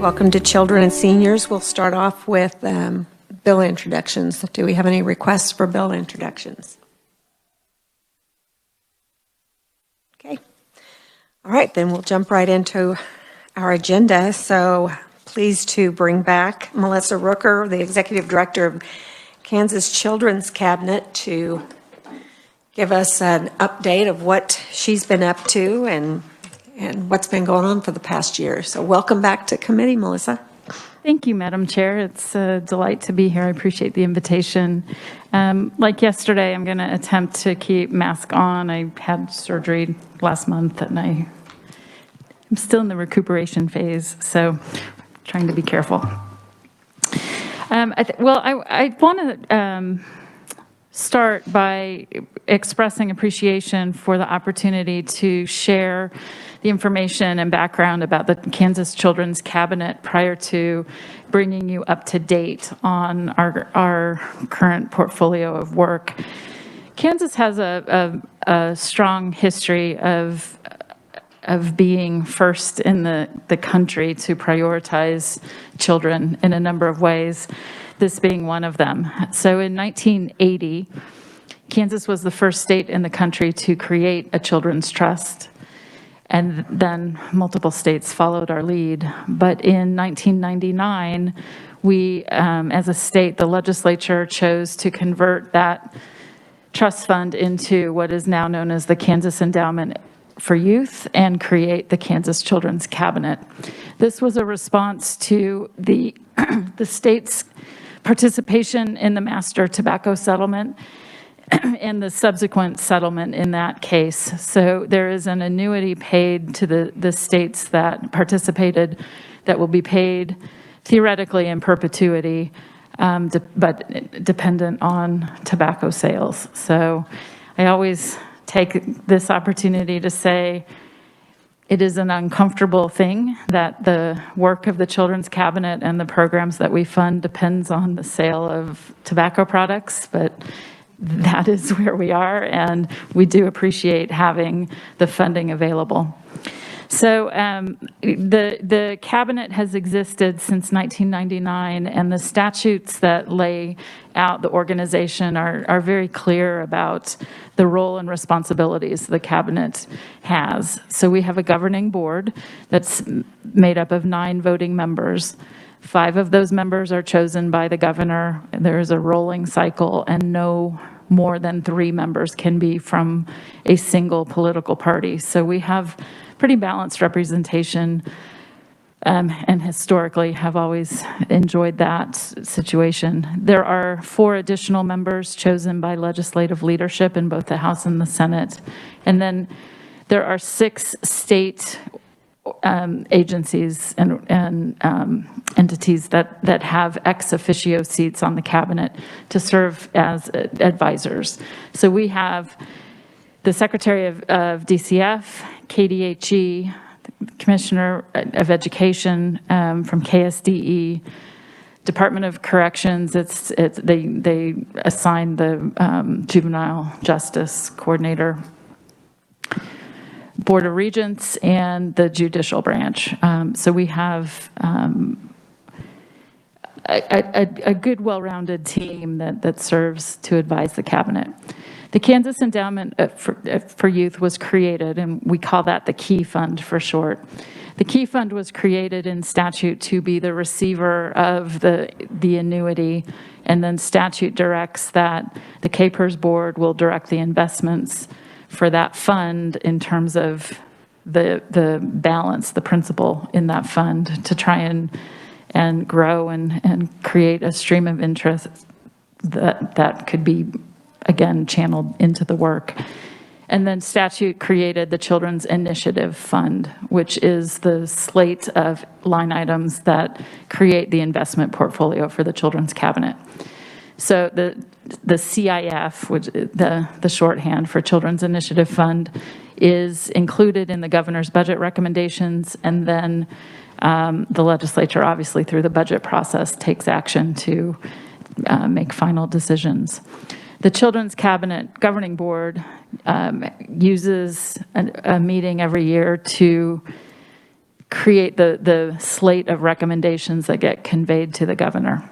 Welcome to Children and Seniors. We'll start off with bill introductions. Do we have any requests for bill introductions? Okay. All right, then we'll jump right into our agenda. So pleased to bring back Melissa Rooker, the Executive Director of Kansas Children's Cabinet, to give us an update of what she's been up to and what's been going on for the past year. So welcome back to committee, Melissa. Thank you, Madam Chair. It's a delight to be here. I appreciate the invitation. Like yesterday, I'm going to attempt to keep mask on. I had surgery last month and I'm still in the recuperation phase, so trying to be careful. I want to start by expressing appreciation for the opportunity to share the information and background about the Kansas Children's Cabinet prior to bringing you up to date on our current portfolio of work. Kansas has a strong history of being first in the country to prioritize children in a number of ways, this being one of them. So in 1980, Kansas was the first state in the country to create a children's trust, and then multiple states followed our lead. But in 1999, we, as a state, the legislature chose to convert that trust fund into what is now known as the Kansas Endowment for Youth and create the Kansas Children's Cabinet. This was a response to the state's participation in the master tobacco settlement and the subsequent settlement in that case. So there is an annuity paid to the states that participated that will be paid theoretically in perpetuity, but dependent on tobacco sales. So I always take this opportunity to say it is an uncomfortable thing that the work of the Children's Cabinet and the programs that we fund depends on the sale of tobacco products, but that is where we are, and we do appreciate having the funding available. So the cabinet has existed since 1999, and the statutes that lay out the organization are very clear about the role and responsibilities the cabinet has. So we have a governing board that's made up of 9 voting members. 5 of those members are chosen by the governor. There is a rolling cycle, and no more than 3 members can be from a single political party. So we have pretty balanced representation, and historically have always enjoyed that situation. There are 4 additional members chosen by legislative leadership in both the House and the Senate. And then there are 6 state agencies and entities that have ex officio seats on the cabinet to serve as advisors. So we have the Secretary of DCF, KDHE, Commissioner of Education from KSDE, Department of Corrections. They assign the Juvenile Justice Coordinator, Board of Regents, and the Judicial Branch. So we have a good, well-rounded team that serves to advise the cabinet. The Kansas Endowment for Youth was created, and we call that the KEY Fund for short. The KEY Fund was created in statute to be the receiver of the annuity, and then statute directs that the KPERS board will direct the investments for that fund in terms of the balance, the principal in that fund, to try and grow and create a stream of interest that could be, again, channeled into the work. And then statute created the Children's Initiative Fund, which is the slate of line items that create the investment portfolio for the Children's Cabinet. So the CIF, which the shorthand for Children's Initiative Fund, is included in the governor's budget recommendations, and then the legislature, obviously through the budget process, takes action to make final decisions. The Children's Cabinet Governing Board uses a meeting every year to create the slate of recommendations that get conveyed to the governor.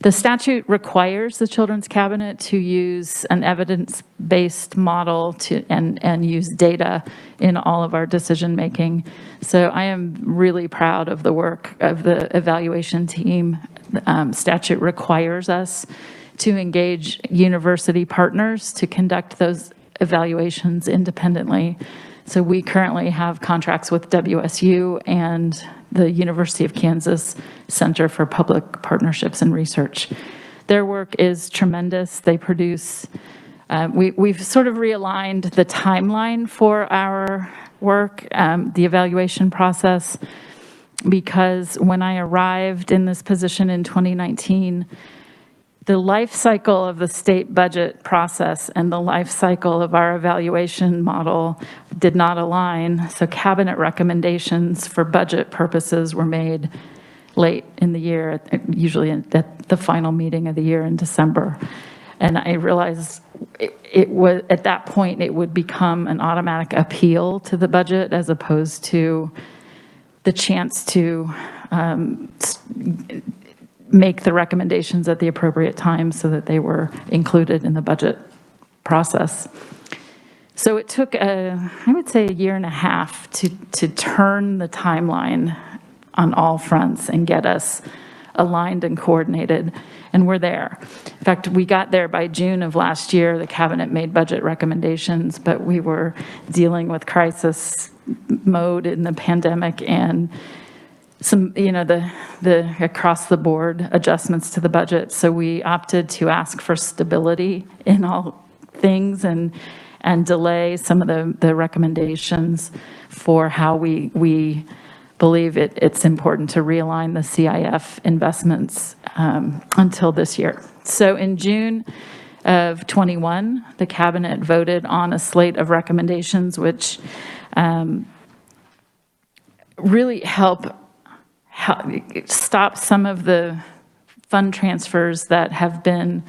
The statute requires the Children's Cabinet to use an evidence-based model and use data in all of our decision-making. So I am really proud of the work of the evaluation team. Statute requires us to engage university partners to conduct those evaluations independently. So we currently have contracts with WSU and the University of Kansas Center for Public Partnerships and Research. Their work is tremendous. They produce, we've sort of realigned the timeline for our work, the evaluation process, because when I arrived in this position in 2019, the life cycle of the state budget process and the life cycle of our evaluation model did not align. So cabinet recommendations for budget purposes were made late in the year, usually at the final meeting of the year in December. And I realized it was, at that point, it would become an automatic appeal to the budget as opposed to the chance to make the recommendations at the appropriate time so that they were included in the budget process. So it took, I would say, a year and a half to turn the timeline on all fronts and get us aligned and coordinated, and we're there. In fact, we got there by June of last year. The cabinet made budget recommendations, but we were dealing with crisis mode in the pandemic and some, the across the board adjustments to the budget. So we opted to ask for stability in all things and delay some of the recommendations for how we believe it's important to realign the CIF investments until this year. So in June of 21, the cabinet voted on a slate of recommendations which really help stop some of the fund transfers that have been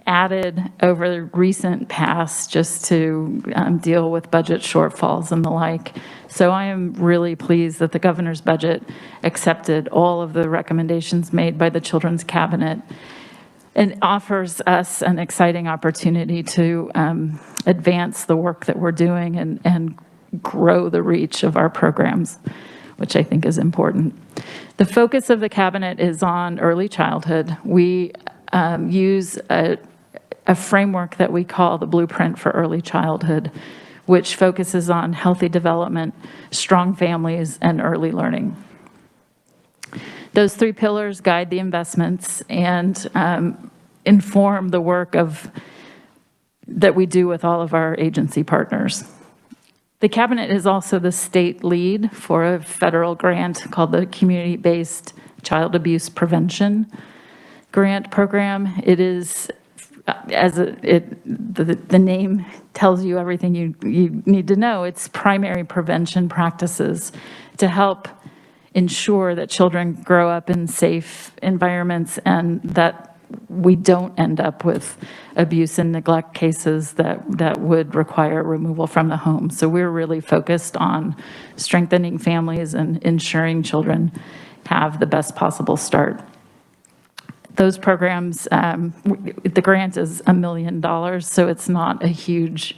added over the recent past just to deal with budget shortfalls and the like. So I am really pleased that the governor's budget accepted all of the recommendations made by the Children's Cabinet and offers us an exciting opportunity to advance the work that we're doing and grow the reach of our programs, which I think is important. The focus of the cabinet is on early childhood. We use a framework that we call the Blueprint for Early Childhood, which focuses on healthy development, strong families, and early learning. Those three pillars guide the investments and inform the work that we do with all of our agency partners. The cabinet is also the state lead for a federal grant called the Community-Based Child Abuse Prevention Grant Program. It is, the name tells you everything you need to know. It's primary prevention practices to help ensure that children grow up in safe environments and that we don't end up with abuse and neglect cases that would require removal from the home. So we're really focused on strengthening families and ensuring children have the best possible start. Those programs, the grant is $1 million, so it's not a huge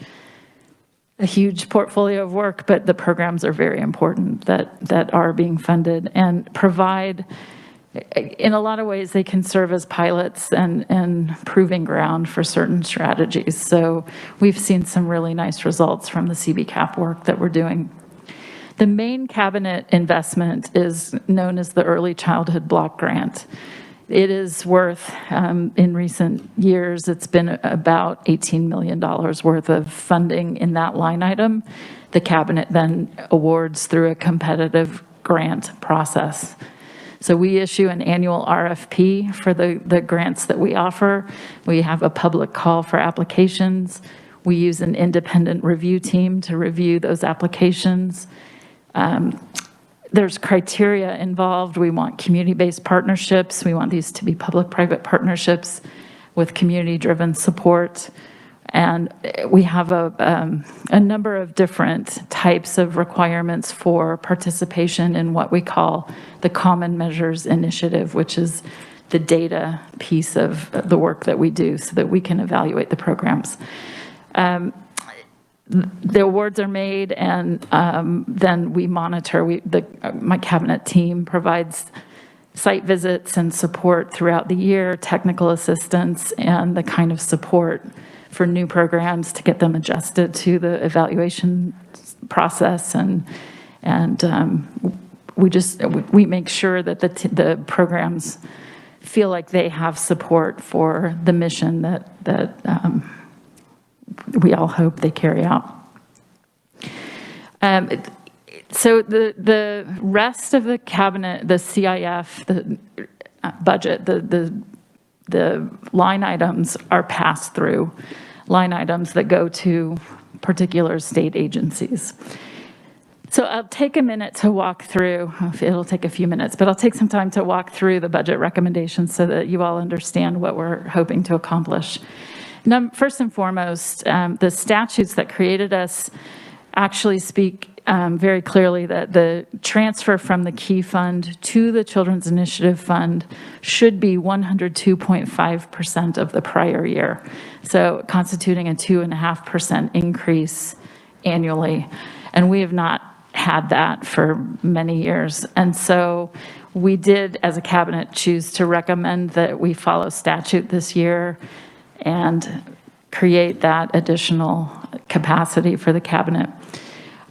portfolio of work, but the programs are very important that are being funded and provide. In a lot of ways, they can serve as pilots and proving ground for certain strategies. So we've seen some really nice results from the CBCAP work that we're doing. The main cabinet investment is known as the Early Childhood Block Grant. It is worth, in recent years, it's been about $18 million worth of funding in that line item. The cabinet then awards through a competitive grant process. So we issue an annual RFP for the grants that we offer. We have a public call for applications. We use an independent review team to review those applications. There's criteria involved. We want community-based partnerships. We want these to be public-private partnerships with community-driven support. And we have a number of different types of requirements for participation in what we call the Common Measures Initiative, which is the data piece of the work that we do so that we can evaluate the programs. The awards are made, and then we monitor. My cabinet team provides site visits and support throughout the year, technical assistance, and the kind of support for new programs to get them adjusted to the evaluation process. And we make sure that the programs feel like they have support for the mission that we all hope they carry out. So the rest of the cabinet, the CIF, the budget, the line items are pass-through line items that go to particular state agencies. So I'll take a minute to walk through, it'll take a few minutes, but I'll take some time to walk through the budget recommendations so that you all understand what we're hoping to accomplish. First and foremost, the statutes that created us actually speak very clearly that the transfer from the Key Fund to the Children's Initiative Fund should be 102.5% of the prior year, so constituting a 2.5% increase annually. And we have not had that for many years. And so we did, as a cabinet, choose to recommend that we follow statute this year and create that additional capacity for the cabinet.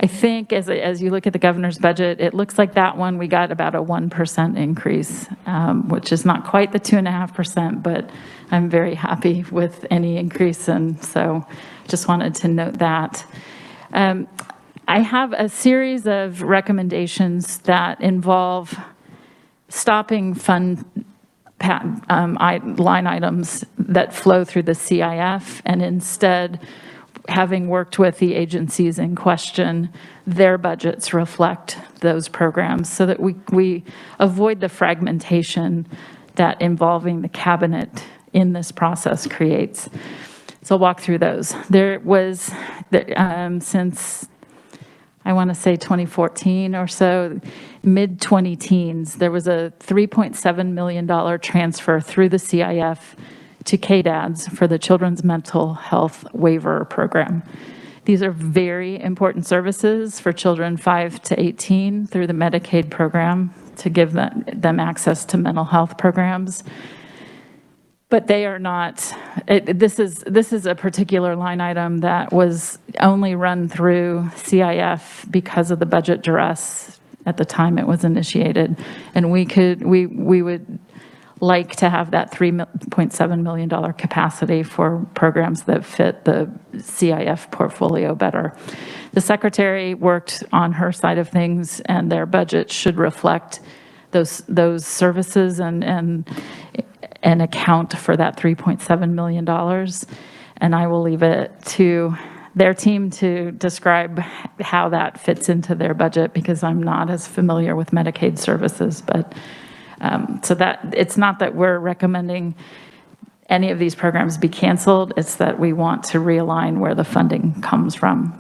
I think as you look at the governor's budget, it looks like that one we got about a 1% increase, which is not quite the 2.5%, but I'm very happy with any increase, and so just wanted to note that. I have a series of recommendations that involve stopping fund line items that flow through the CIF, and instead, having worked with the agencies in question, their budgets reflect those programs so that we avoid the fragmentation that involving the cabinet in this process creates. So I'll walk through those. There was, since I want to say 2014 or so, mid-2010s, there was a $3.7 million transfer through the CIF to KDADS for the Children's Mental Health Waiver Program. These are very important services for children 5 to 18 through the Medicaid program to give them access to mental health programs. But they are not, this is a particular line item that was only run through CIF because of the budget duress at the time it was initiated. And we would like to have that $3.7 million capacity for programs that fit the CIF portfolio better. The secretary worked on her side of things, and their budget should reflect those services and account for that $3.7 million. And I will leave it to their team to describe how that fits into their budget, because I'm not as familiar with Medicaid services. But so that it's not that we're recommending any of these programs be canceled, it's that we want to realign where the funding comes from.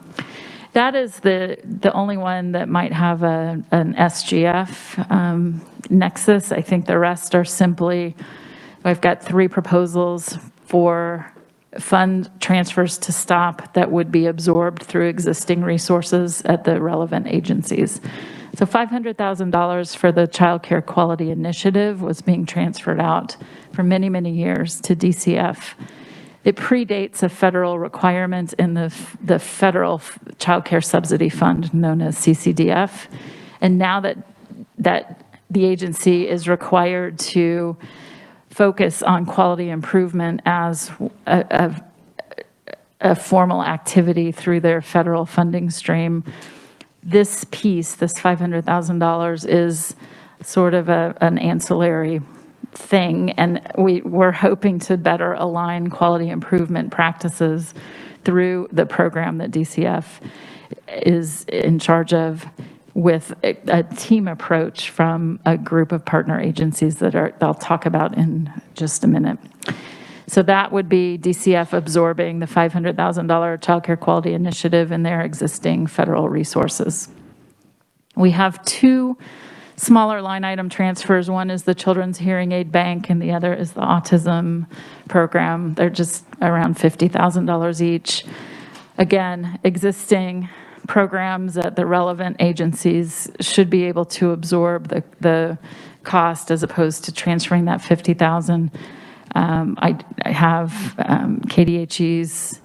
That is the only one that might have an SGF nexus. I think the rest are simply, I've got 3 proposals for fund transfers to stop that would be absorbed through existing resources at the relevant agencies. So $500,000 for the Child Care Quality Initiative was being transferred out for many, many years to DCF. It predates a federal requirement in the Federal Child Care Subsidy Fund, known as CCDF. And now that the agency is required to focus on quality improvement as a formal activity through their federal funding stream, this piece, this $500,000, is sort of an ancillary thing, and we're hoping to better align quality improvement practices through the program that DCF is in charge of, with a team approach from a group of partner agencies that I'll talk about in just a minute. So that would be DCF absorbing the $500,000 Child Care Quality Initiative and their existing federal resources. We have two smaller line item transfers. One is the Children's Hearing Aid Bank, and the other is the Autism Program. They're just around $50,000 each. Again, existing programs at the relevant agencies should be able to absorb the cost as opposed to transferring that $50,000. I have KDHE's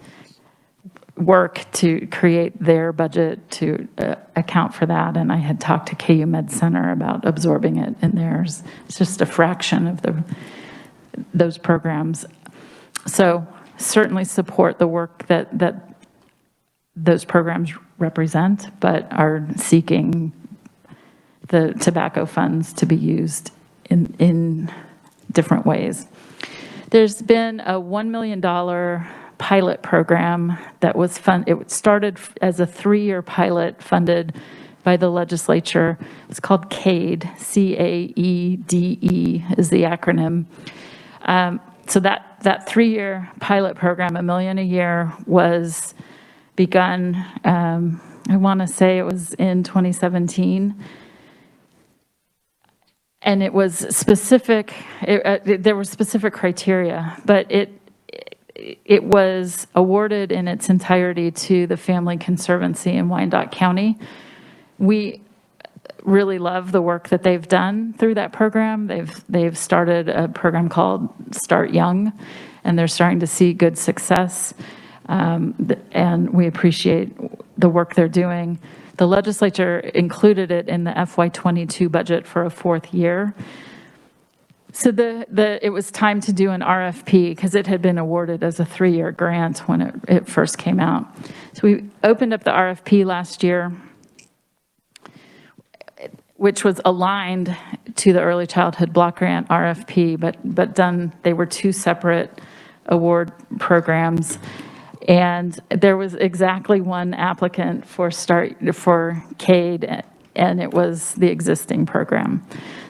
work to create their budget to account for that, and I had talked to KU Med Center about absorbing it in theirs. It's just a fraction of those programs. So certainly support the work that those programs represent, but are seeking the tobacco funds to be used in different ways. There's been a $1 million pilot program that was it started as a 3-year pilot funded by the legislature. It's called CADE, C-A-E-D-E is the acronym. So that 3-year pilot program, $1 million a year, was begun, I want to say it was in 2017. And it was specific, there were specific criteria, but it was awarded in its entirety to the Family Conservancy in Wyandotte County. We really love the work that they've done through that program. They've started a program called Start Young, and they're starting to see good success. And we appreciate the work they're doing. The legislature included it in the FY22 budget for a 4th year. So it was time to do an RFP because it had been awarded as a 3-year grant when it first came out. So we opened up the RFP last year, which was aligned to the Early Childhood Block Grant RFP, but done, they were 2 separate award programs. And there was exactly 1 applicant for CADE, and it was the existing program.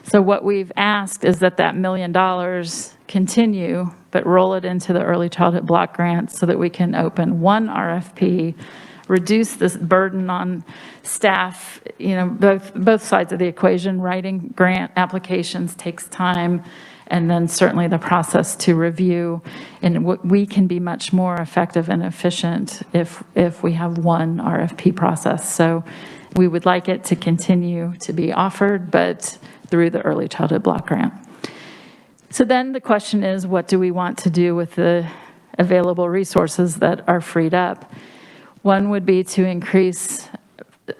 So what we've asked is that $1 million continue, but roll it into the Early Childhood Block Grant so that we can open 1 RFP, reduce this burden on staff. You know, both sides of the equation. Writing grant applications takes time, and then certainly the process to review. And we can be much more effective and efficient if we have 1 RFP process. So we would like it to continue to be offered, but through the Early Childhood Block Grant. So then the question is, what do we want to do with the available resources that are freed up? One would be to increase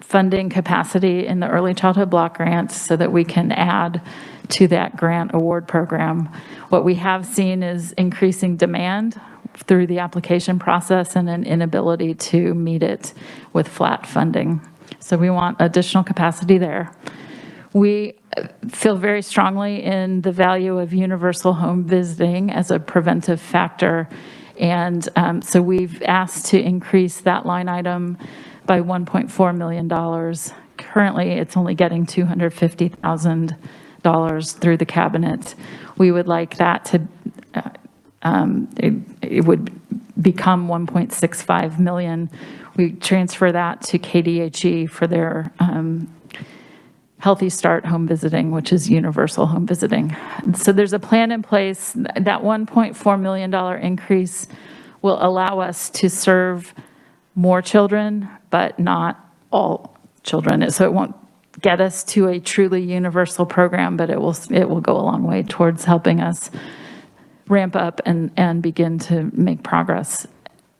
funding capacity in the Early Childhood Block Grant so that we can add to that grant award program. What we have seen is increasing demand through the application process and an inability to meet it with flat funding. So we want additional capacity there. We feel very strongly in the value of universal home visiting as a preventive factor. And so we've asked to increase that line item by $1.4 million. Currently, it's only getting $250,000 through the cabinet. We would like that to, it would become $1.65 million. We transfer that to KDHE for their Healthy Start home visiting, which is universal home visiting. So there's a plan in place. That $1.4 million increase will allow us to serve more children, but not all children. So it won't get us to a truly universal program, but it will go a long way towards helping us ramp up and begin to make progress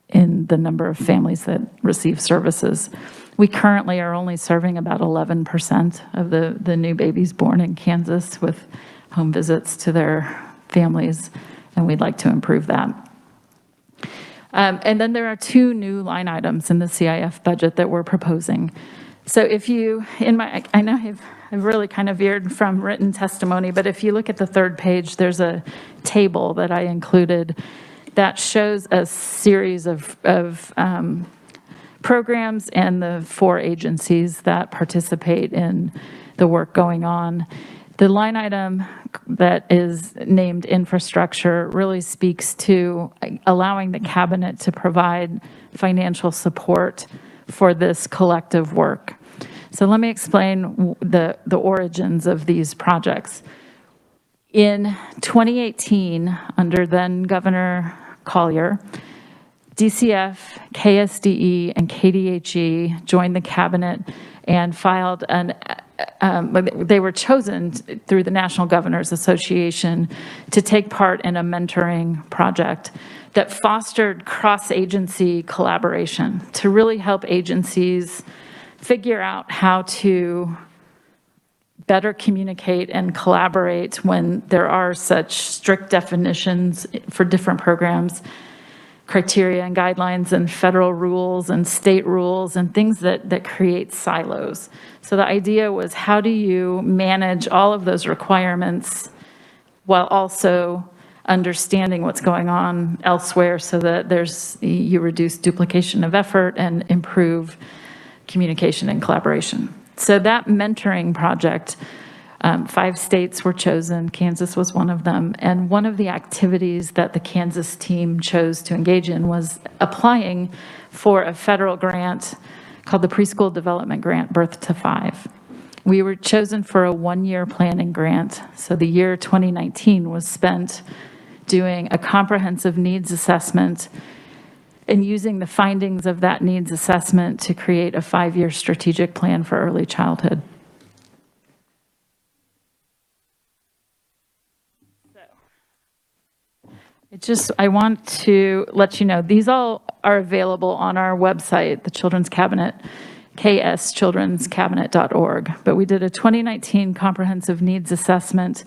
in the number of families that receive services. We currently are only serving about 11% of the new babies born in Kansas with home visits to their families, and we'd like to improve that. And then there are 2 new line items in the CIF budget that we're proposing. So if you, I know I've really kind of veered from written testimony, but if you look at the 3rd page, there's a table that I included that shows a series of programs and the 4 agencies that participate in the work going on. The line item that is named infrastructure really speaks to allowing the cabinet to provide financial support for this collective work. So let me explain the origins of these projects. In 2018, under then Governor Collier, DCF, KSDE, and KDHE joined the cabinet and filed they were chosen through the National Governors Association to take part in a mentoring project that fostered cross-agency collaboration to really help agencies figure out how to better communicate and collaborate when there are such strict definitions for different programs, criteria and guidelines and federal rules and state rules and things that create silos. So the idea was, how do you manage all of those requirements while also understanding what's going on elsewhere so that you reduce duplication of effort and improve communication and collaboration. So that mentoring project, 5 states were chosen. Kansas was one of them. And one of the activities that the Kansas team chose to engage in was applying for a federal grant called the Preschool Development Grant, Birth to 5. We were chosen for a 1-year planning grant. So the year 2019 was spent doing a comprehensive needs assessment and using the findings of that needs assessment to create a 5-year strategic plan for early childhood. I want to let you know, these all are available on our website, the Children's Cabinet, ks.gov. But we did a 2019 comprehensive needs assessment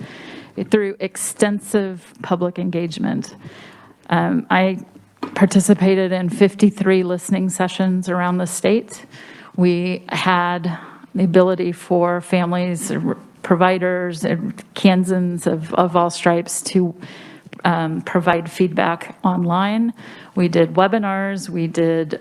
through extensive public engagement. I participated in 53 listening sessions around the state. We had the ability for families, providers, Kansans of all stripes to provide feedback online. We did webinars, we did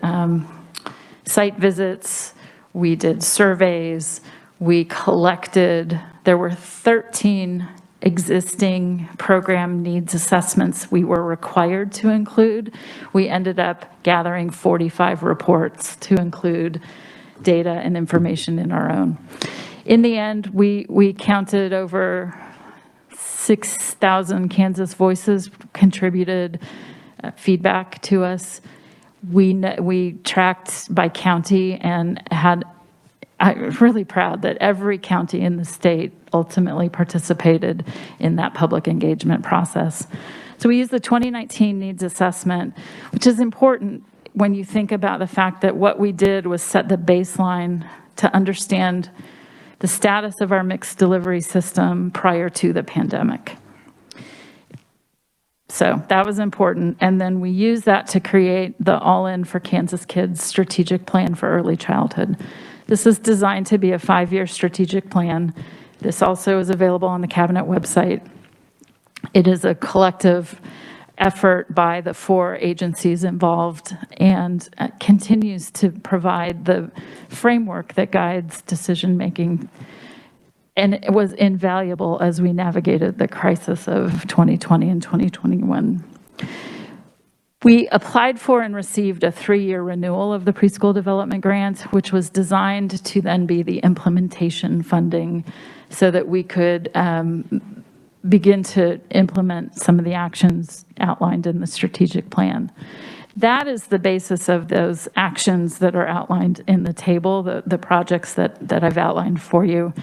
site visits, we did surveys, we collected, there were 13 existing program needs assessments we were required to include. We ended up gathering 45 reports to include data and information in our own. In the end, we counted over 6,000 Kansas voices contributed feedback to us. We tracked by county and I'm really proud that every county in the state ultimately participated in that public engagement process. So we used the 2019 needs assessment, which is important when you think about the fact that what we did was set the baseline to understand the status of our mixed delivery system prior to the pandemic. So that was important. And then we used that to create the All In for Kansas Kids strategic plan for early childhood. This is designed to be a 5-year strategic plan. This also is available on the cabinet website. It is a collective effort by the 4 agencies involved and continues to provide the framework that guides decision-making. And it was invaluable as we navigated the crisis of 2020 and 2021. We applied for and received a 3-year renewal of the Preschool Development Grant, which was designed to then be the implementation funding so that we could begin to implement some of the actions outlined in the strategic plan. That is the basis of those actions that are outlined in the table, the projects that I've outlined for you.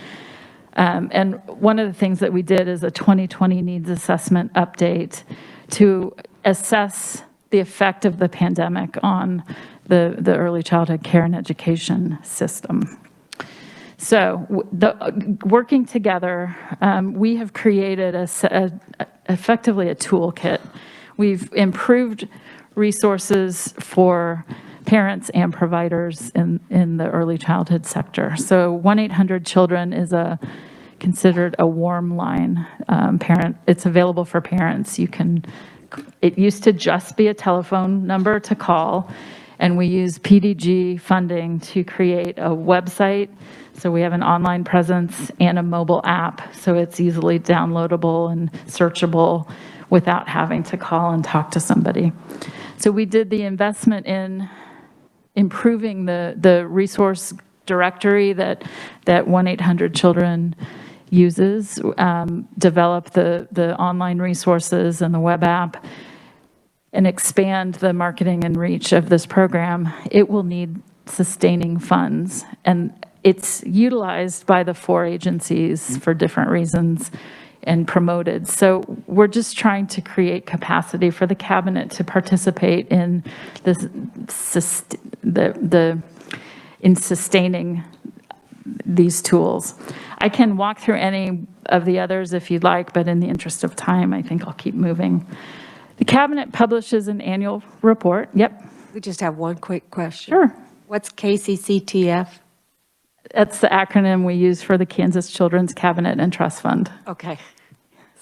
And one of the things that we did is a 2020 needs assessment update to assess the effect of the pandemic on the early childhood care and education system. So working together, we have created effectively a toolkit. We've improved resources for parents and providers in the early childhood sector. So 1-800-CHILDREN is considered a warm line. It's available for parents. It used to just be a telephone number to call, And we use PDG funding to create a website. So we have an online presence and a mobile app, so it's easily downloadable and searchable without having to call and talk to somebody. So we did the investment in improving the resource directory that 1-800-Children uses, develop the online resources and the web app, and expand the marketing and reach of this program. It will need sustaining funds, and it's utilized by the 4 agencies for different reasons and promoted. So we're just trying to create capacity for the cabinet to participate in this, in sustaining these tools. I can walk through any of the others if you'd like, but in the interest of time, I think I'll keep moving. The cabinet publishes an annual report. Yep. We just have one quick question. Sure. What's KCCTF? That's the acronym we use for the Kansas Children's Cabinet and Trust Fund. Okay.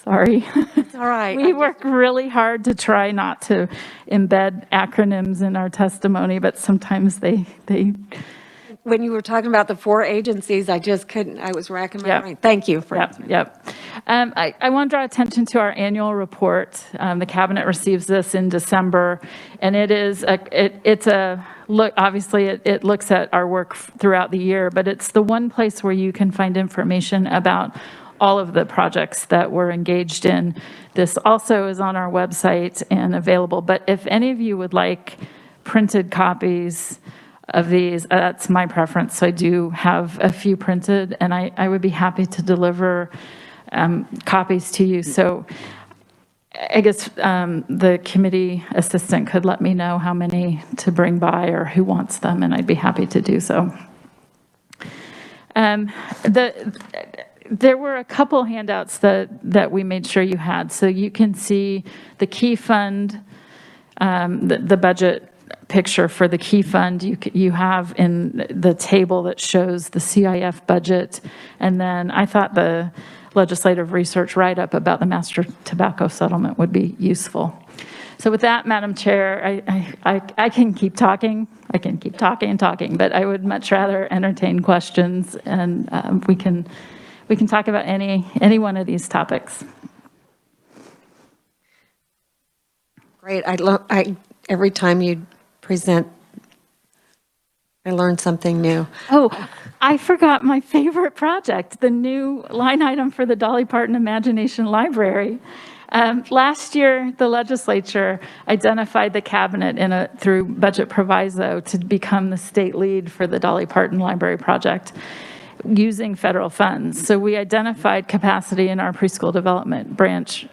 Sorry. It's all right. We work really hard to try not to embed acronyms in our testimony, but sometimes they When you were talking about the 4 agencies, I just couldn't, I was racking my Yep. brain. Thank you for Yep. I want to draw attention to our annual report. The cabinet receives this in December, and it's a look. Obviously, it looks at our work throughout the year, but it's the one place where you can find information about all of the projects that we're engaged in. This also is on our website and available. But if any of you would like printed copies of these, that's my preference. So I do have a few printed, and I would be happy to deliver copies to you. So I guess the committee assistant could let me know how many to bring by or who wants them, and I'd be happy to do so. There were a couple handouts that we made sure you had. So you can see the key fund, the budget picture for the key fund you have in the table that shows the CIF budget. And then I thought the legislative research write-up about the master tobacco settlement would be useful. So with that, Madam Chair, I can keep talking. I can keep talking and talking, but I would much rather entertain questions, and we can talk about any one of these topics. Great. Every time you present, I learned something new. Oh, I forgot my favorite project, the new line item for the Dolly Parton Imagination Library. Last year, the legislature identified the cabinet through budget proviso to become the state lead for the Dolly Parton Library project using federal funds. So we identified capacity in our preschool development branch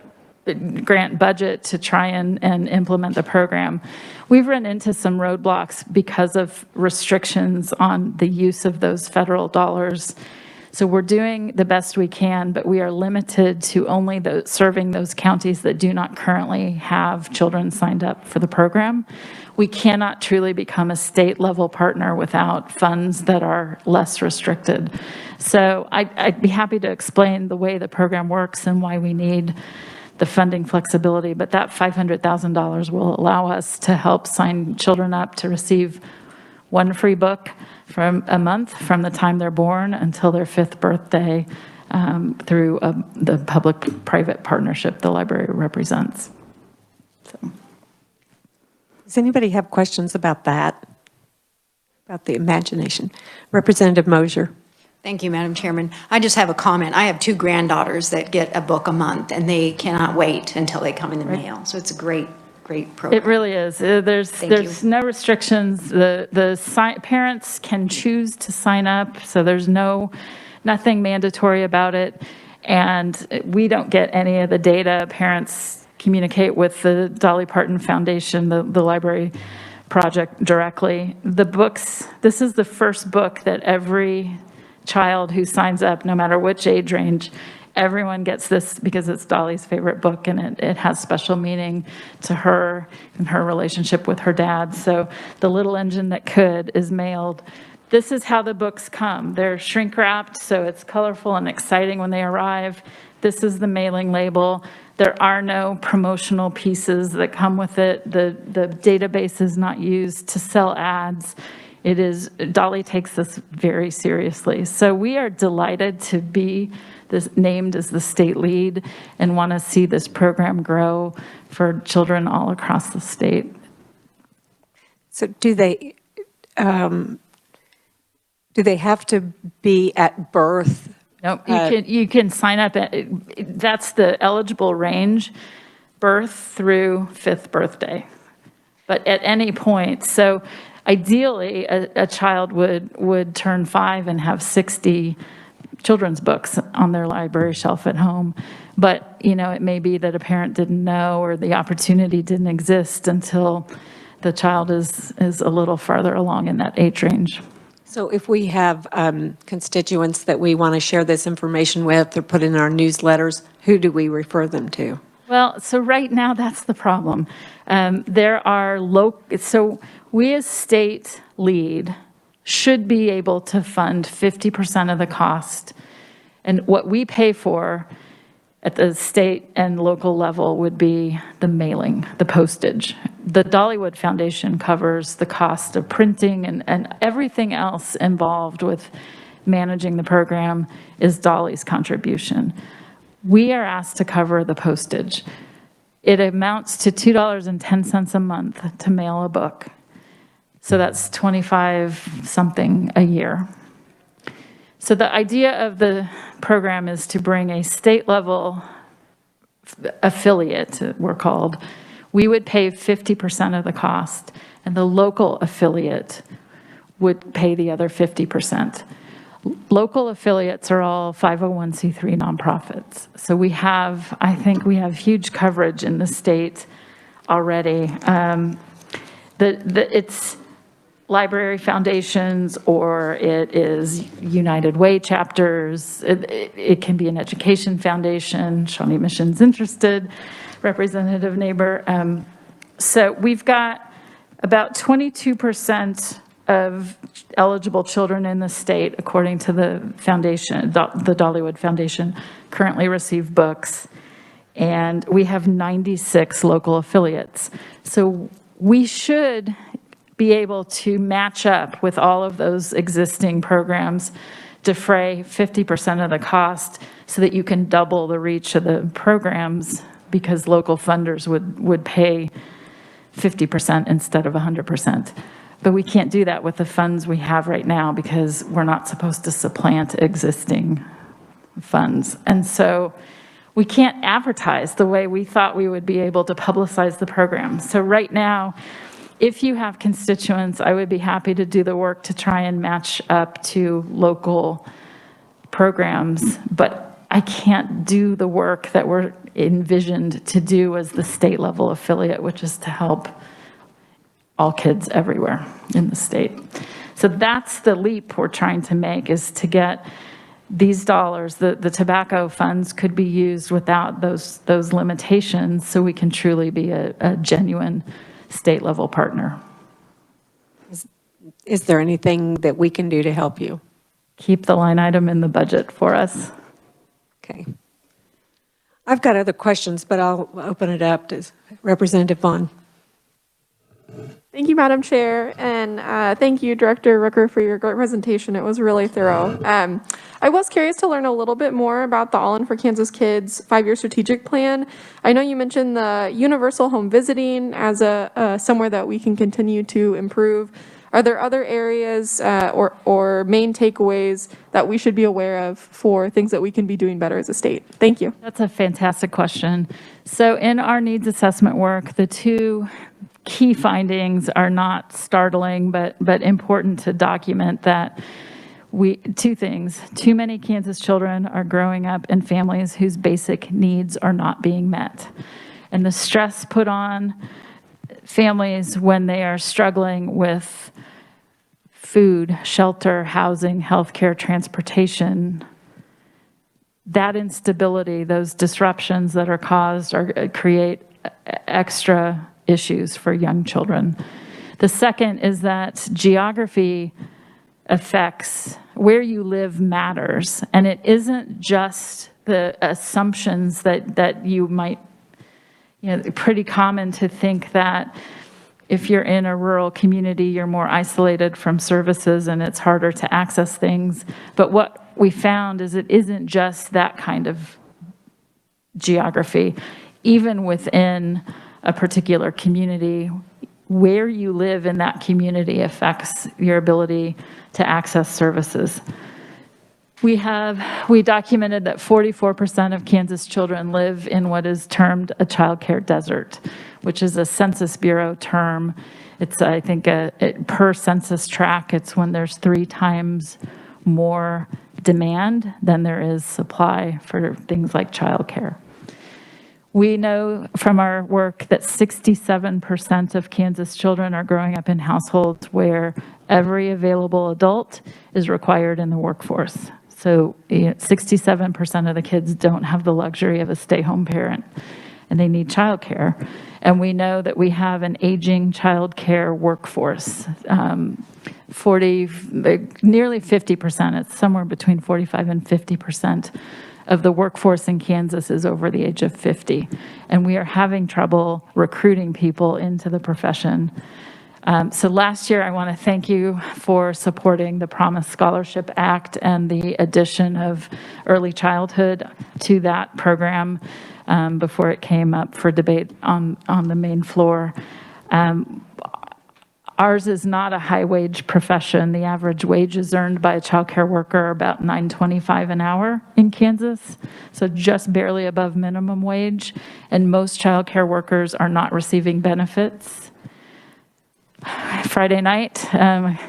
grant budget to try and implement the program. We've run into some roadblocks because of restrictions on the use of those federal dollars. So we're doing the best we can, but we are limited to only serving those counties that do not currently have children signed up for the program. We cannot truly become a state-level partner without funds that are less restricted. So I'd be happy to explain the way the program works and why we need the funding flexibility, but that $500,000 will allow us to help sign children up to receive one free book from a month from the time they're born until their 5th birthday through the public-private partnership the library represents. So. Does anybody have questions about that? About the imagination? Representative Mosier. Thank you, Madam Chairman. I just have a comment. I have 2 granddaughters that get a book a month, and they cannot wait until they come in the mail. So it's a great program. It really is. There's no restrictions. The parents can choose to sign up, so there's nothing mandatory about it. And we don't get any of the data. Parents communicate with the Dolly Parton Foundation, the library project directly. The books, this is the first book that every child who signs up, no matter which age range, everyone gets this because it's Dolly's favorite book, and it has special meaning to her and her relationship with her dad. So The Little Engine That Could is mailed. This is how the books come. They're shrink wrapped, so it's colorful and exciting when they arrive. This is the mailing label. There are no promotional pieces that come with it. The database is not used to sell ads. It is, Dolly takes this very seriously. So we are delighted to be named as the state lead and want to see this program grow for children all across the state. So do they have to be at birth? No, you can sign up that's the eligible range, birth through 5th birthday. But at any point, so ideally a child would turn 5 and have 60 children's books on their library shelf at home. But, it may be that a parent didn't know or the opportunity didn't exist until the child is a little farther along in that age range. So if we have constituents that we want to share this information with or put in our newsletters, who do we refer them to? Well, so right now, that's the problem. So we as state lead should be able to fund 50% of the cost. And what we pay for at the state and local level would be the mailing, the postage. The Dollywood Foundation covers the cost of printing and everything else involved with managing the program is Dolly's contribution. We are asked to cover the postage. It amounts to $2.10 a month to mail a book. So that's 25 something a year. So the idea of the program is to bring a state level affiliate, we're called. We would pay 50% of the cost, and the local affiliate would pay the other 50%. Local affiliates are all 501c3 nonprofits. So I think we have huge coverage in the state already. It's library foundations, or it is United Way chapters. It can be an education foundation, Shawnee Mission's interested, Representative Neighbor. So we've got about 22% of eligible children in the state, according to the foundation, the Dollywood Foundation, currently receive books. And we have 96 local affiliates. So we should be able to match up with all of those existing programs, defray 50% of the cost so that you can double the reach of the programs, because local funders would pay 50% instead of 100%. But we can't do that with the funds we have right now because we're not supposed to supplant existing funds. And so we can't advertise the way we thought we would be able to publicize the program. So right now, if you have constituents, I would be happy to do the work to try and match up to local programs, but I can't do the work that we're envisioned to do as the state level affiliate, which is to help all kids everywhere in the state. So that's the leap we're trying to make, is to get these dollars, the tobacco funds could be used without those limitations, so we can truly be a genuine state level partner. Is there anything that we can do to help you? Keep the line item in the budget for us. Okay. I've got other questions, but I'll open it up to Representative Vaughn. Thank you, Madam Chair, and thank you, Director Rooker, for your great presentation. It was really thorough. I was curious to learn a little bit more about the All In for Kansas Kids 5-year strategic plan. I know you mentioned the universal home visiting as somewhere that we can continue to improve. Are there other areas or main takeaways that we should be aware of for things that we can be doing better as a state? Thank you. That's a fantastic question. So in our needs assessment work, the two key findings are not startling, but important to document that two things. Too many Kansas children are growing up in families whose basic needs are not being met. And the stress put on families when they are struggling with food, shelter, housing, healthcare, transportation, that instability, those disruptions that are caused create extra issues for young children. The second is that geography affects where you live matters, and it isn't just the assumptions that you might pretty common to think that if you're in a rural community, you're more isolated from services and it's harder to access things. But what we found is it isn't just that kind of geography. Even within a particular community, where you live in that community affects your ability to access services. We documented that 44% of Kansas children live in what is termed a child care desert, which is a Census Bureau term. It's, I think, per census tract, it's when there's 3 times more demand than there is supply for things like child care. We know from our work that 67% of Kansas children are growing up in households where every available adult is required in the workforce. So 67% of the kids don't have the luxury of a stay-home parent, and they need childcare. And we know that we have an aging childcare workforce. Nearly 50%, it's somewhere between 45 and 50% of the workforce in Kansas is over the age of 50. And we are having trouble recruiting people into the profession. So last year, I want to thank you for supporting the Promise Scholarship Act and the addition of early childhood to that program before it came up for debate on the main floor. Ours is not a high-wage profession. The average wages earned by a childcare worker are about $9.25 an hour in Kansas, so just barely above minimum wage. And most childcare workers are not receiving benefits. Friday night, I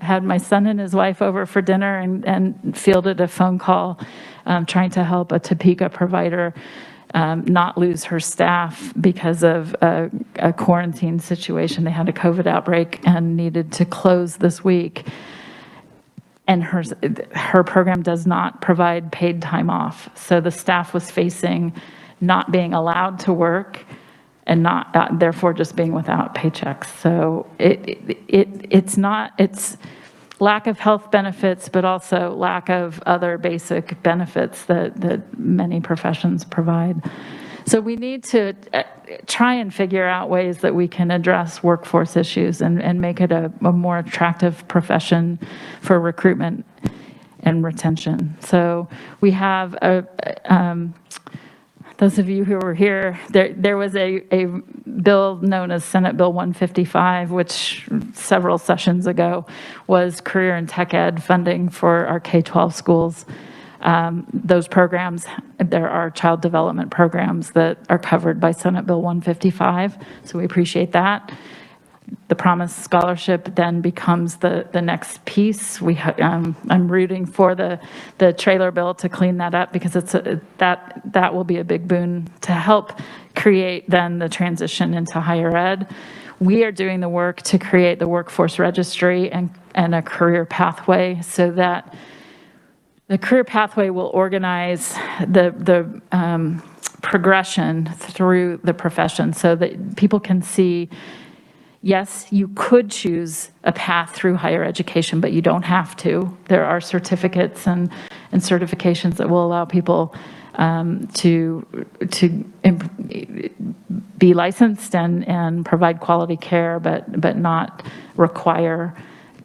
had my son and his wife over for dinner and fielded a phone call trying to help a Topeka provider not lose her staff because of a quarantine situation. They had a COVID outbreak and needed to close this week. And her program does not provide paid time off. So the staff was facing not being allowed to work and not therefore just being without paychecks. So it's lack of health benefits, but also lack of other basic benefits that many professions provide. So we need to try and figure out ways that we can address workforce issues and make it a more attractive profession for recruitment and retention. So we have those of you who were here, there was a bill known as Senate Bill 155, which several sessions ago was career and tech ed funding for our K-12 schools. Those programs, there are child development programs that are covered by Senate Bill 155, so we appreciate that. The Promise Scholarship then becomes the next piece. I'm rooting for the trailer bill to clean that up because that will be a big boon to help create then the transition into higher ed. We are doing the work to create the workforce registry and a career pathway so that the career pathway will organize the progression through the profession so that people can see, yes, you could choose a path through higher education, but you don't have to. There are certificates and certifications that will allow people to be licensed and provide quality care, but not require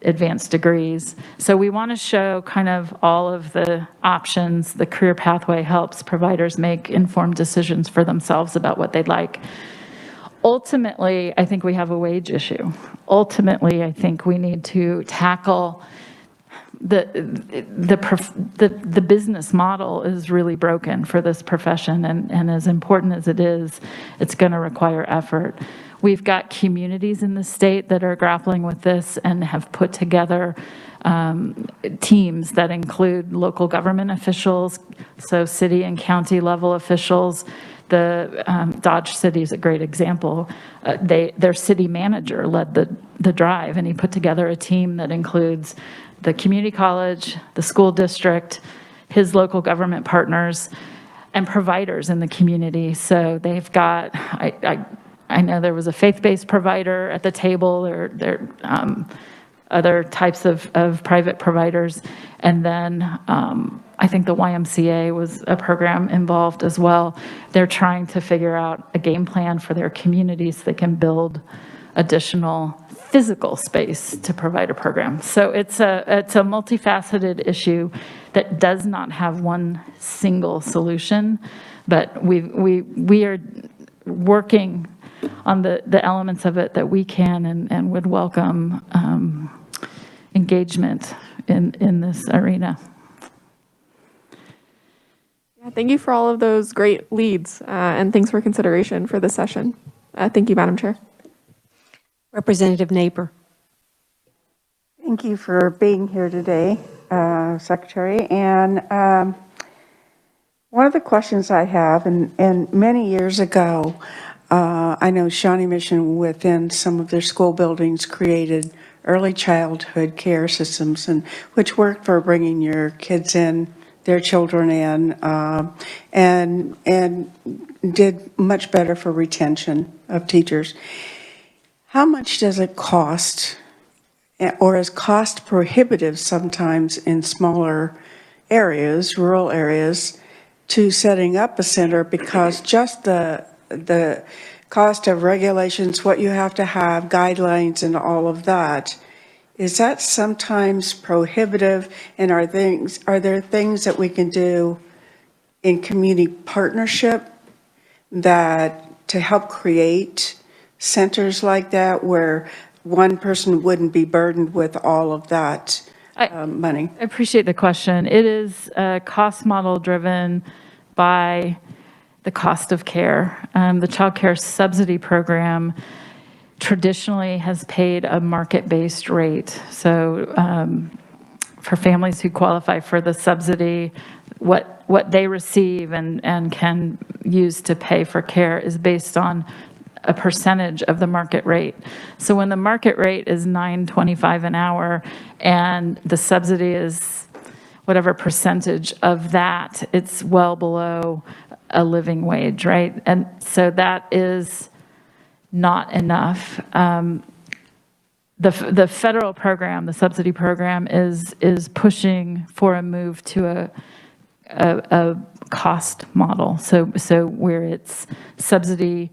advanced degrees. So we want to show kind of all of the options. The career pathway helps providers make informed decisions for themselves about what they'd like. Ultimately, I think we have a wage issue. Ultimately, I think we need to tackle the business model is really broken for this profession, and as important as it is, it's going to require effort. We've got communities in the state that are grappling with this and have put together teams that include local government officials, so city and county level officials. The Dodge City is a great example. Their city manager led the drive, and he put together a team that includes the community college, the school district, his local government partners, and providers in the community. So they've got, I know there was a faith-based provider at the table, or other types of private providers. And then I think the YMCA was a program involved as well. They're trying to figure out a game plan for their communities so they can build additional physical space to provide a program. So it's a multifaceted issue that does not have one single solution, but we are working on the elements of it that we can and would welcome engagement in this arena. Yeah, thank you for all of those great leads, and thanks for consideration for this session. Thank you, Madam Chair. Representative Neighbor. Thank you for being here today, Secretary. And one of the questions I have, and many years ago, I know Shawnee Mission within some of their school buildings created early childhood care systems, and which worked for bringing your kids in, their children in, and did much better for retention of teachers. How much does it cost, or is cost prohibitive sometimes in smaller areas, rural areas, to setting up a center, because just the cost of regulations, what you have to have, guidelines and all of that, is that sometimes prohibitive? And are there things that we can do in community partnership that to help create centers like that where one person wouldn't be burdened with all of that money? I appreciate the question. It is a cost model driven by the cost of care. The child care subsidy program traditionally has paid a market-based rate. So for families who qualify for the subsidy, what they receive and can use to pay for care is based on a percentage of the market rate. So when the market rate is $9.25 an hour and the subsidy is whatever percentage of that, it's well below a living wage, right? And so that is not enough. The federal program, the subsidy program, is pushing for a move to a cost model. So where it's subsidy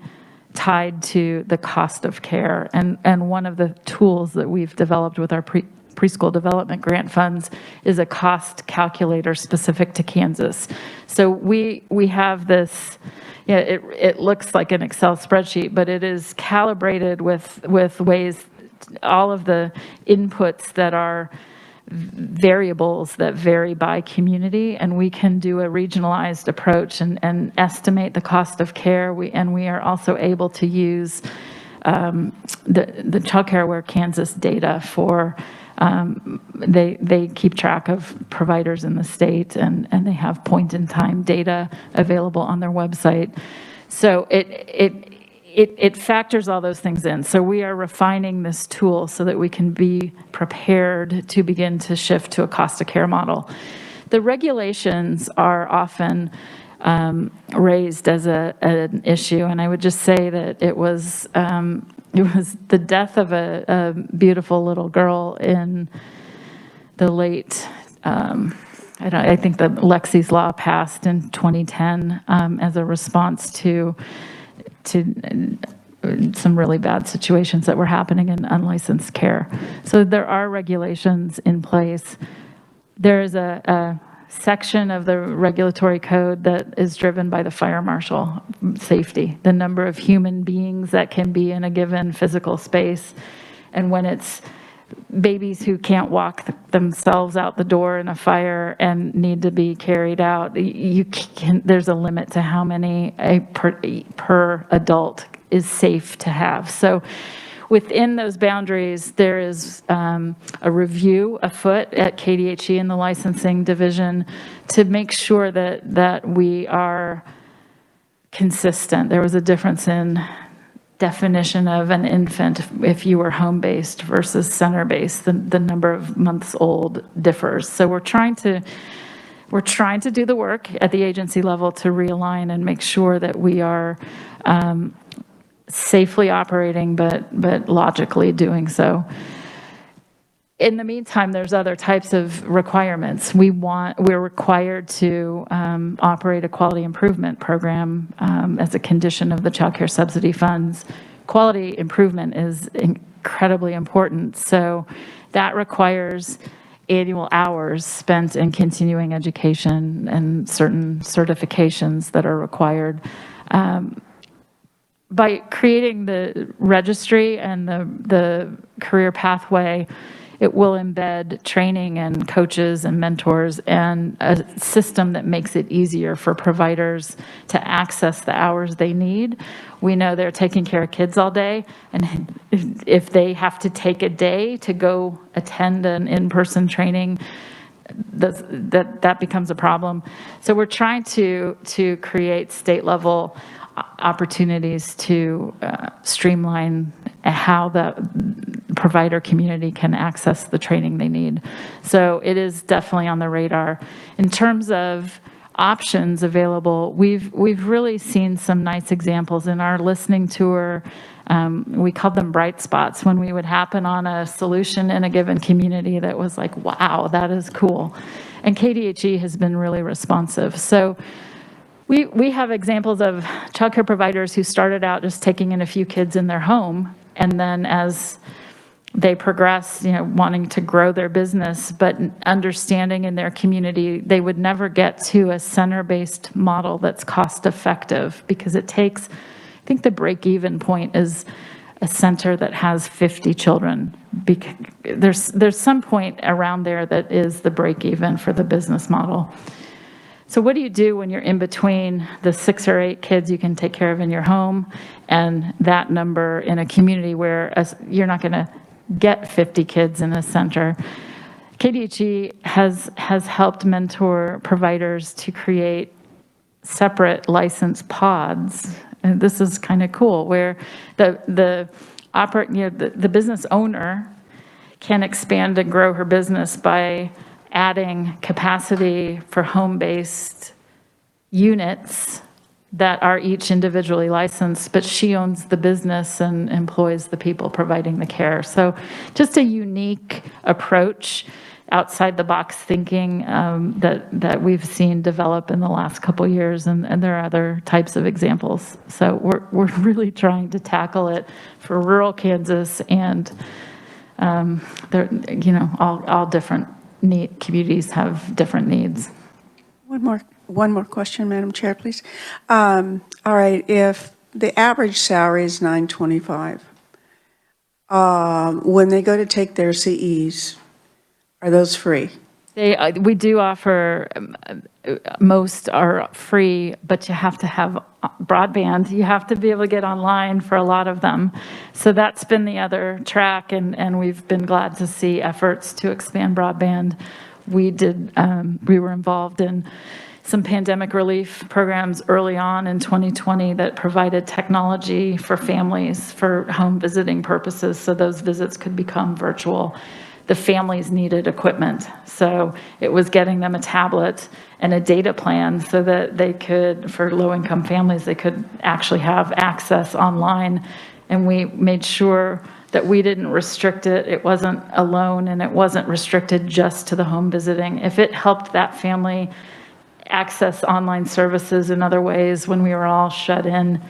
tied to the cost of care. And one of the tools that we've developed with our preschool development grant funds is a cost calculator specific to Kansas. So we have this, it looks like an Excel spreadsheet, but it is calibrated with ways, all of the inputs that are variables that vary by community, and we can do a regionalized approach and estimate the cost of care. We are also able to use the Child Care Aware Kansas data for, they keep track of providers in the state, and they have point-in-time data available on their website. So it factors all those things in. So we are refining this tool so that we can be prepared to begin to shift to a cost of care model. The regulations are often raised as an issue, and I would just say that it was the death of a beautiful little girl in the late, I think the Lexi's Law passed in 2010 as a response to some really bad situations that were happening in unlicensed care. So there are regulations in place. There is a section of the regulatory code that is driven by the fire marshal safety, the number of human beings that can be in a given physical space. And when it's babies who can't walk themselves out the door in a fire and need to be carried out, there's a limit to how many per adult is safe to have. So within those boundaries, there is a review afoot at KDHE and the licensing division to make sure that we are consistent. There was a difference in definition of an infant if you were home-based versus center-based. The number of months old differs. So we're trying to do the work at the agency level to realign and make sure that we are safely operating, but logically doing so. in the meantime, there's other types of requirements. We're required to operate a quality improvement program as a condition of the child care subsidy funds. Quality improvement is incredibly important. So that requires annual hours spent in continuing education and certain certifications that are required. By creating the registry and the career pathway, it will embed training and coaches and mentors and a system that makes it easier for providers to access the hours they need. We know they're taking care of kids all day, and if they have to take a day to go attend an in-person training, that becomes a problem. So we're trying to create state-level opportunities to streamline how the provider community can access the training they need. So it is definitely on the radar. In terms of options available, we've really seen some nice examples in our listening tour. We called them bright spots when we would happen on a solution in a given community that was like, wow, that is cool. And KDHE has been really responsive. So we have examples of childcare providers who started out just taking in a few kids in their home, and then as they progress, wanting to grow their business, but understanding in their community, they would never get to a center-based model that's cost-effective, because it takes, I think the break-even point is a center that has 50 children. There's some point around there that is the break-even for the business model. So what do you do when you're in between the 6 or 8 kids you can take care of in your home and that number in a community where you're not going to get 50 kids in a center? KDHE has helped mentor providers to create separate licensed pods. And this is kind of cool, where the business owner can expand and grow her business by adding capacity for home-based units that are each individually licensed, but she owns the business and employs the people providing the care. So just a unique approach, outside the box thinking that we've seen develop in the last couple of years, and there are other types of examples. So we're really trying to tackle it for rural Kansas, and all different communities have different needs. One more question, Madam Chair, please. All right, if the average salary is $925, when they go to take their CEs, are those free? We do offer, most are free, but you have to have broadband. You have to be able to get online for a lot of them. So that's been the other track, and we've been glad to see efforts to expand broadband. We were involved in some pandemic relief programs early on in 2020 that provided technology for families for home visiting purposes, so those visits could become virtual. The families needed equipment, so it was getting them a tablet and a data plan so that they could, for low-income families, they could actually have access online. And we made sure that we didn't restrict it. It wasn't alone, and it wasn't restricted just to the home visiting. If it helped that family access online services in other ways when we were all shut in,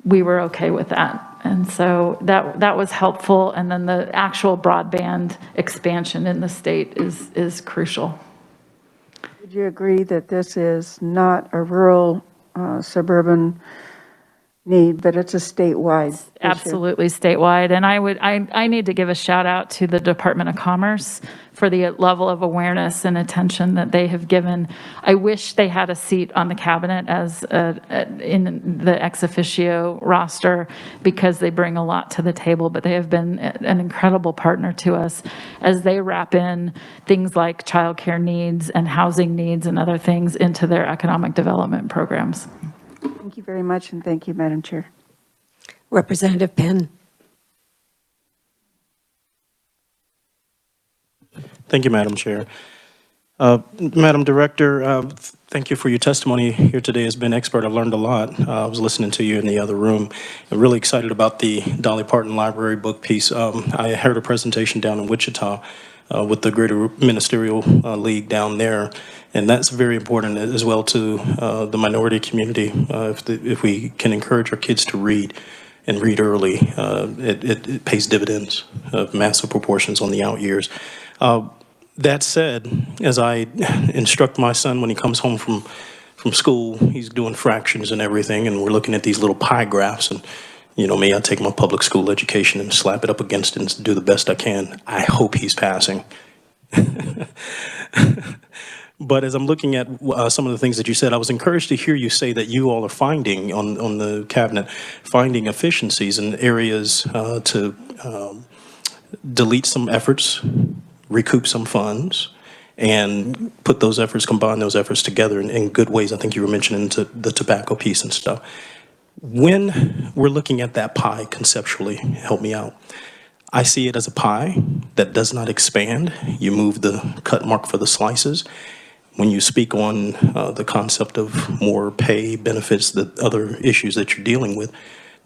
we were okay with that. And so that was helpful. And then the actual broadband expansion in the state is crucial. Would you agree that this is not a rural suburban need, but it's a statewide issue? Absolutely statewide. And I need to give a shout out to the Department of Commerce for the level of awareness and attention that they have given. I wish they had a seat on the cabinet as in the ex officio roster, because they bring a lot to the table, but they have been an incredible partner to us as they wrap in things like childcare needs and housing needs and other things into their economic development programs. Thank you very much, and thank you, Madam Chair. Representative Penn. Thank you, Madam Chair. Madam Director, thank you for your testimony here today. Has been expert. I've learned a lot. I was listening to you in the other room. I'm really excited about the Dolly Parton Library book piece. I heard a presentation down in Wichita with the Greater Ministerial League down there. And that's very important as well to the minority community. If we can encourage our kids to read and read early, it pays dividends of massive proportions on the out years. That said, as I instruct my son when he comes home from school, he's doing fractions and everything, and we're looking at these little pie graphs, and you know me, I take my public school education and slap it up against it and do the best I can. I hope he's passing. But as I'm looking at some of the things that you said, I was encouraged to hear you say that you all are finding on the cabinet, finding efficiencies in areas to delete some efforts, recoup some funds, and put those efforts, combine those efforts together in good ways. I think you were mentioning the tobacco piece and stuff. When we're looking at that pie conceptually, help me out. I see it as a pie that does not expand. You move the cut mark for the slices. When you speak on the concept of more pay, benefits, the other issues that you're dealing with,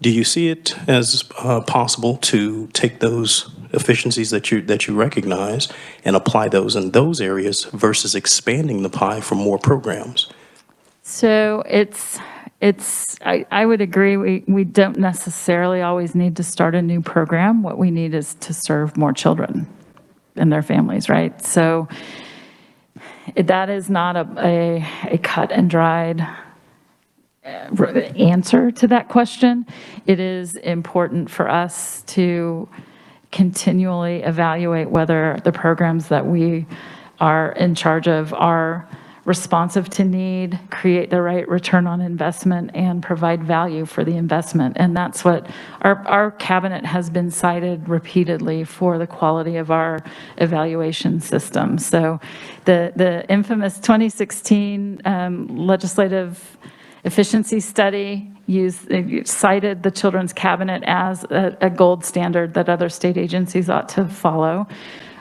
do you see it as possible to take those efficiencies that you recognize and apply those in those areas versus expanding the pie for more programs? So I would agree, we don't necessarily always need to start a new program. What we need is to serve more children and their families, right? So that is not a cut and dried answer to that question. It is important for us to continually evaluate whether the programs that we are in charge of are responsive to need, create the right return on investment, and provide value for the investment. And that's what our cabinet has been cited repeatedly for the quality of our evaluation system. So the infamous 2016 legislative efficiency study cited the Children's Cabinet as a gold standard that other state agencies ought to follow.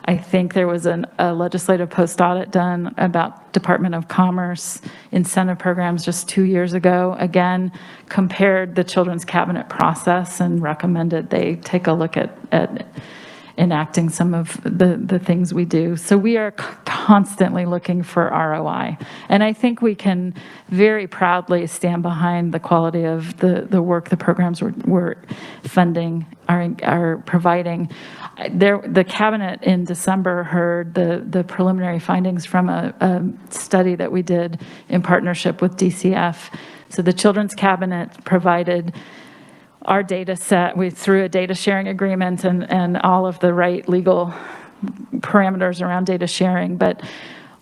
I think there was a legislative post-audit done about Department of Commerce incentive programs just 2 years ago. Again, compared the Children's Cabinet process and recommended they take a look at enacting some of the things we do. So we are constantly looking for ROI. And I think we can very proudly stand behind the quality of the work the programs we're funding are providing. The cabinet in December heard the preliminary findings from a study that we did in partnership with DCF. So the Children's Cabinet provided our data set, through a data sharing agreement and all of the right legal parameters around data sharing, but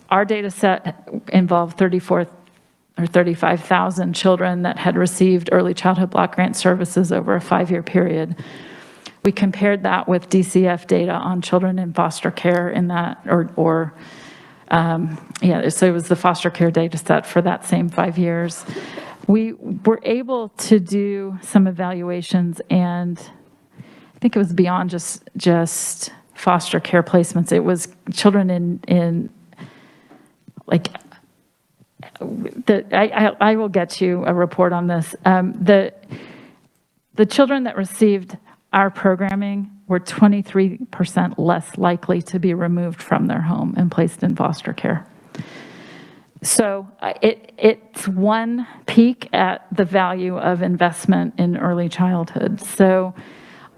our data set involved 35,000 children that had received early childhood block grant services over a 5-year period. We compared that with DCF data on children in foster care in that, so it was the foster care data set for that same 5 years. We were able to do some evaluations, and I think it was beyond just foster care placements. It was children in like, I will get you a report on this. The children that received our programming were 23% less likely to be removed from their home and placed in foster care. So it's one peek at the value of investment in early childhood. So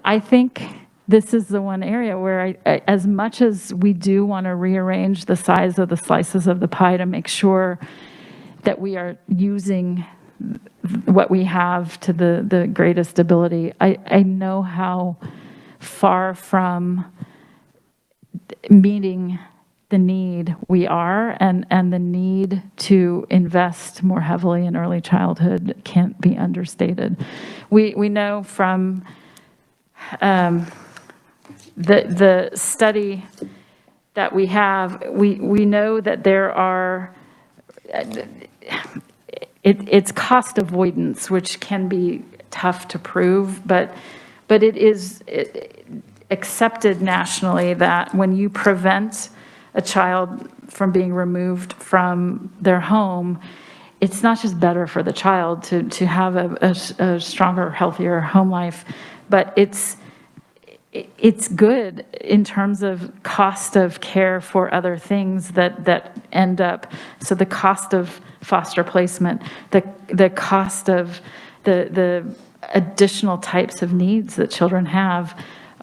I think this is the one area where as much as we do want to rearrange the size of the slices of the pie to make sure that we are using what we have to the greatest ability, I know how far from meeting the need we are, and the need to invest more heavily in early childhood can't be understated. We know from the study that we have, we know that there are, it's cost avoidance, which can be tough to prove, but it is accepted nationally that when you prevent a child from being removed from their home, it's not just better for the child to have a stronger, healthier home life, but it's good in terms of cost of care for other things that end up, so the cost of foster placement, the cost of the additional types of needs that children have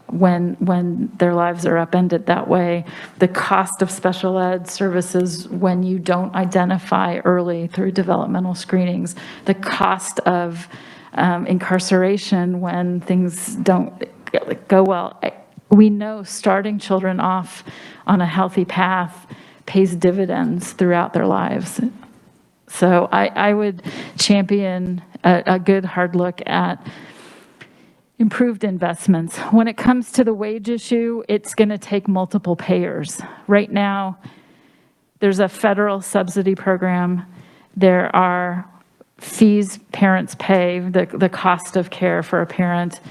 when their lives are upended that way, the cost of special ed services when you don't identify early through developmental screenings, the cost of incarceration when things don't go well. We know starting children off on a healthy path pays dividends throughout their lives. So I would champion a good hard look at improved investments. When it comes to the wage issue, it's going to take multiple payers. Right now, there's a federal subsidy program. There are fees parents pay, the cost of care for a parent.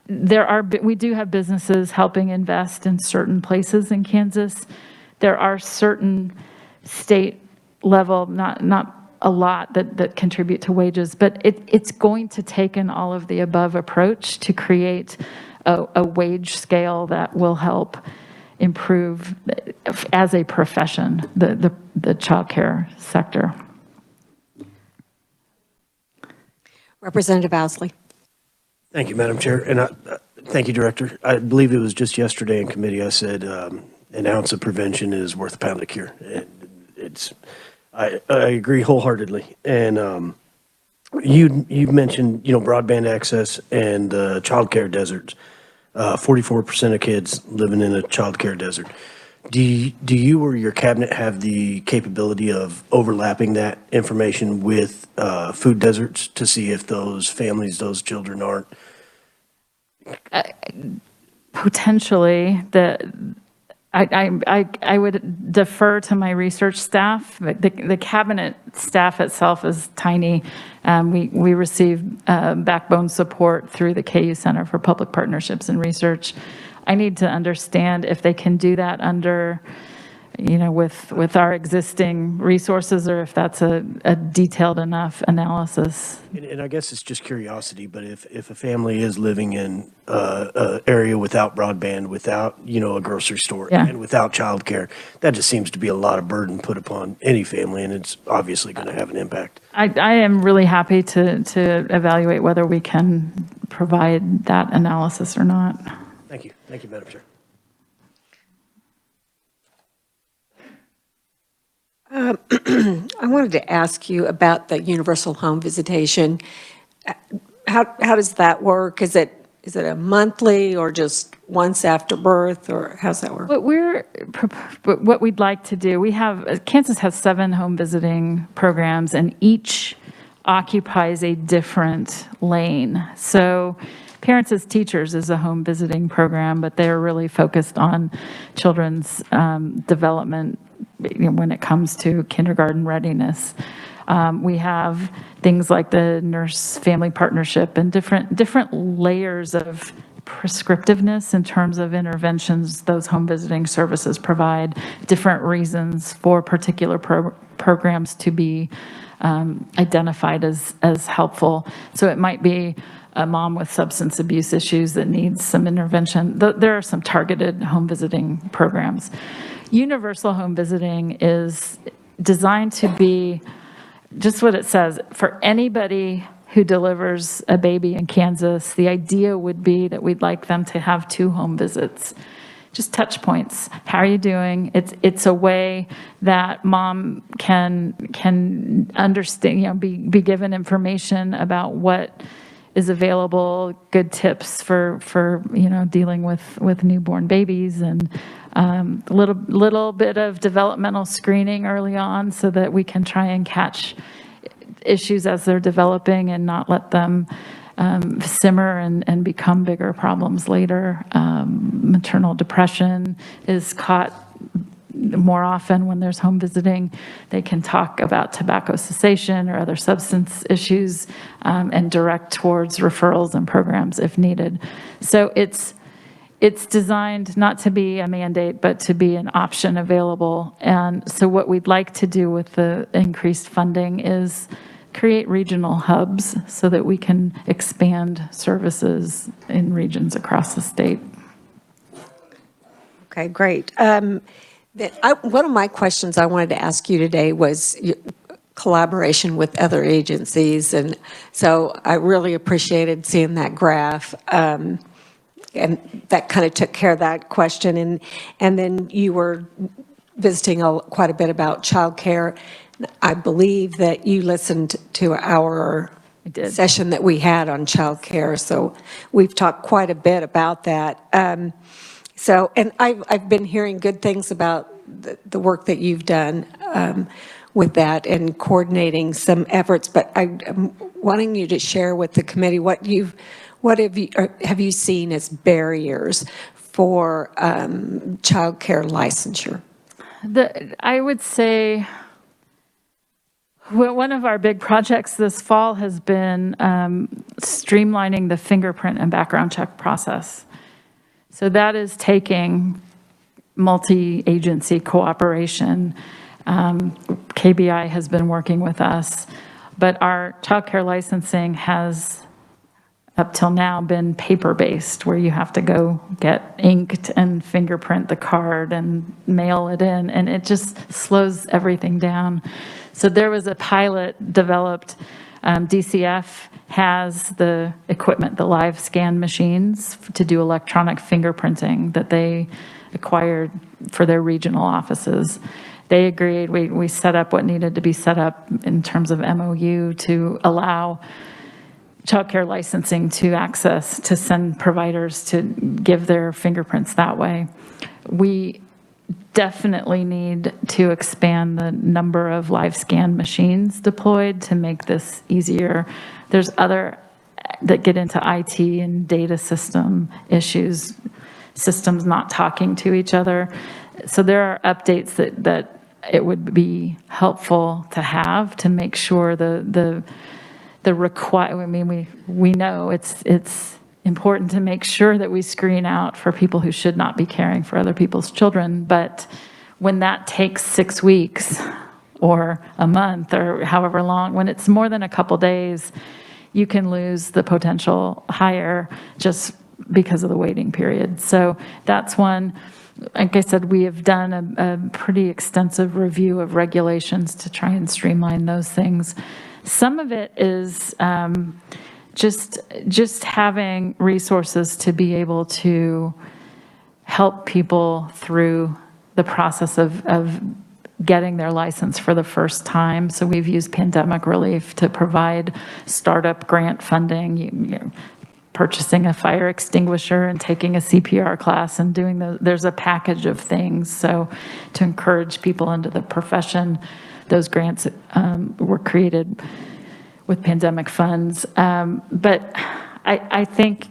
We do have businesses helping invest in certain places in Kansas. There are certain state level, not a lot that contribute to wages, but it's going to take an all of the above approach to create a wage scale that will help improve as a profession, the child care sector. Representative Ousley. Thank you, Madam Chair, and thank you, Director. I believe it was just yesterday in committee I said an ounce of prevention is worth a pound of cure. I agree wholeheartedly. And you've mentioned broadband access and child care deserts. 44% of kids living in a child care desert. Do you or your cabinet have the capability of overlapping that information with food deserts to see if those families, those children aren't? Potentially, I would defer to my research staff. The cabinet staff itself is tiny. We receive backbone support through the KU Center for Public Partnerships and Research. I need to understand if they can do that under, with our existing resources, or if that's a detailed enough analysis. And I guess it's just curiosity, but if a family is living in an area without broadband, without, a grocery store, Yeah. and without childcare, that just seems to be a lot of burden put upon any family, and it's obviously going to have an impact. I am really happy to evaluate whether we can provide that analysis or not. Thank you. Thank you, Madam Chair. I wanted to ask you about the universal home visitation. How does that work? Is it a monthly or just once after birth, or how's that work? What we'd like to do, Kansas has 7 home visiting programs, and each occupies a different lane. So Parents as Teachers is a home visiting program, but they're really focused on children's development when it comes to kindergarten readiness. We have things like the Nurse Family Partnership and different layers of prescriptiveness in terms of interventions those home visiting services provide, different reasons for particular programs to be identified as helpful. So it might be a mom with substance abuse issues that needs some intervention. There are some targeted home visiting programs. Universal home visiting is designed to be just what it says. For anybody who delivers a baby in Kansas, the idea would be that we'd like them to have 2 home visits. Just touch points. How are you doing? It's a way that mom can understand, be given information about what is available, good tips for dealing with newborn babies, and a little bit of developmental screening early on so that we can try and catch issues as they're developing and not let them simmer and become bigger problems later. Maternal depression is caught more often when there's home visiting. They can talk about tobacco cessation or other substance issues and direct towards referrals and programs if needed. So it's designed not to be a mandate, but to be an option available. And so what we'd like to do with the increased funding is create regional hubs so that we can expand services in regions across the state. Okay, great. One of my questions I wanted to ask you today was collaboration with other agencies, and so I really appreciated seeing that graph, and that kind of took care of that question. And then you were visiting quite a bit about childcare. I believe that you listened to our session that we had on childcare, so we've talked quite a bit about that. And I've been hearing good things about the work that you've done with that and coordinating some efforts, but I'm wanting you to share with the committee what have you seen as barriers for childcare licensure? I would say one of our big projects this fall has been streamlining the fingerprint and background check process. So that is taking multi-agency cooperation. KBI has been working with us, but our childcare licensing has, up till now, been paper-based, where you have to go get inked and fingerprint the card and mail it in, and it just slows everything down. So there was a pilot developed. DCF has the equipment, the live scan machines to do electronic fingerprinting that they acquired for their regional offices. They agreed, we set up what needed to be set up in terms of MOU to allow childcare licensing to access, to send providers to give their fingerprints that way. We definitely need to expand the number of live scan machines deployed to make this easier. There's other that get into IT and data system issues, systems not talking to each other. So there are updates that it would be helpful to have to make sure the require. I mean, we know it's important to make sure that we screen out for people who should not be caring for other people's children. But when that takes 6 weeks or a month or however long, when it's more than a couple days, you can lose the potential hire just because of the waiting period. So that's one. Like I said, we have done a pretty extensive review of regulations to try and streamline those things. Some of it is just having resources to be able to help people through the process of getting their license for the first time. So we've used pandemic relief to provide startup grant funding, you know, purchasing a fire extinguisher and taking a CPR class and doing there's a package of things. So to encourage people into the profession, those grants were created with pandemic funds. But I think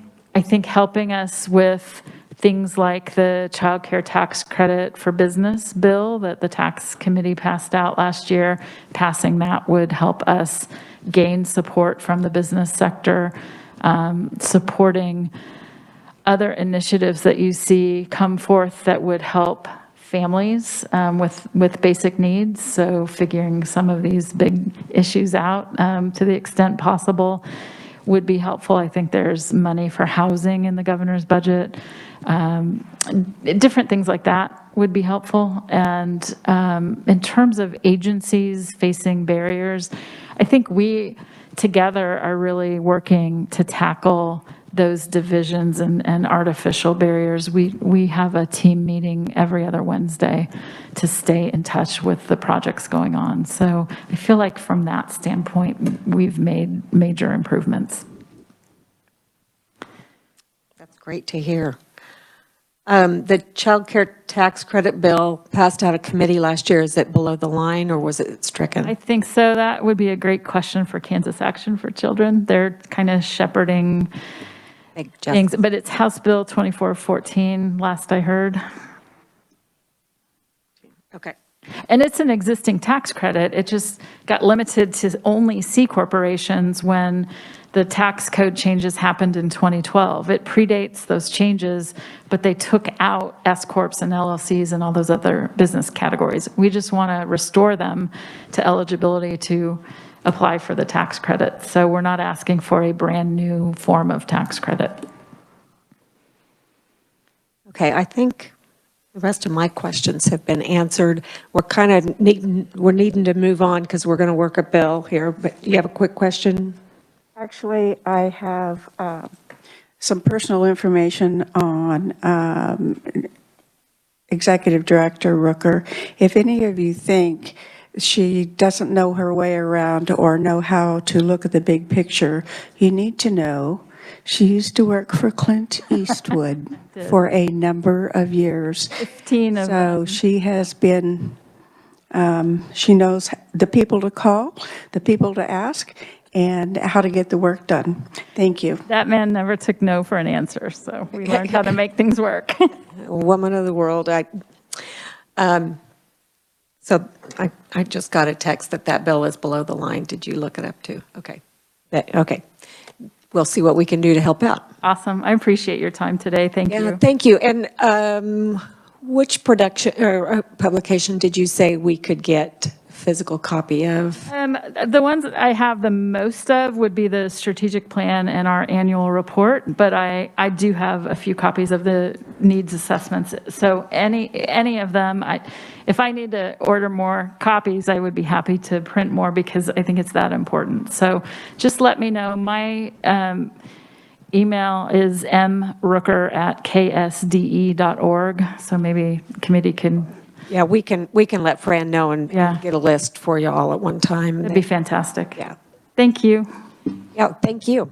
helping us with things like the child care tax credit for business bill that the tax committee passed out last year, passing that would help us gain support from the business sector, supporting other initiatives that you see come forth that would help families with basic needs. So figuring some of these big issues out to the extent possible would be helpful. I think there's money for housing in the governor's budget. Different things like that would be helpful. And in terms of agencies facing barriers, I think we together are really working to tackle those divisions and artificial barriers. We have a team meeting every other Wednesday to stay in touch with the projects going on. So I feel like from that standpoint, we've made major improvements. That's great to hear. The child care tax credit bill passed out of committee last year. Is it below the line or was it stricken? I think so. That would be a great question for Kansas Action for Children. They're kind of shepherding things, but it's House Bill 2414, last I heard. Okay. And it's an existing tax credit. It just got limited to only C corporations when the tax code changes happened in 2012. It predates those changes, but they took out S corps and LLCs and all those other business categories. We just want to restore them to eligibility to apply for the tax credit. So we're not asking for a brand new form of tax credit. Okay, I think the rest of my questions have been answered. We're kind of needing to move on because we're going to work a bill here, but do you have a quick question? Actually, I have some personal information on Executive Director Rooker. If any of you think she doesn't know her way around or know how to look at the big picture, you need to know she used to work for Clint Eastwood for a number of years. 15 of So them. she has been, she knows the people to call, the people to ask, and how to get the work done. Thank you. That man never took no for an answer, so we learned how to make things work. Woman of the world. So I just got a text that bill is below the line. Did you look it up too? Okay. Okay. We'll see what we can do to help out. Awesome. I appreciate your time today. Thank Yeah, you. thank you. And which production or publication did you say we could get physical copy of? The ones that I have the most of would be the strategic plan and our annual report, but I do have a few copies of the needs assessments. So any of them, if I need to order more copies, I would be happy to print more because I think it's that important. So just let me know. My email is mrooker@ksde.org. So maybe committee can. Yeah, we can let Fran know and Yeah. get a list for you all at one time. That'd be fantastic. Yeah. Thank you. Yeah, thank you.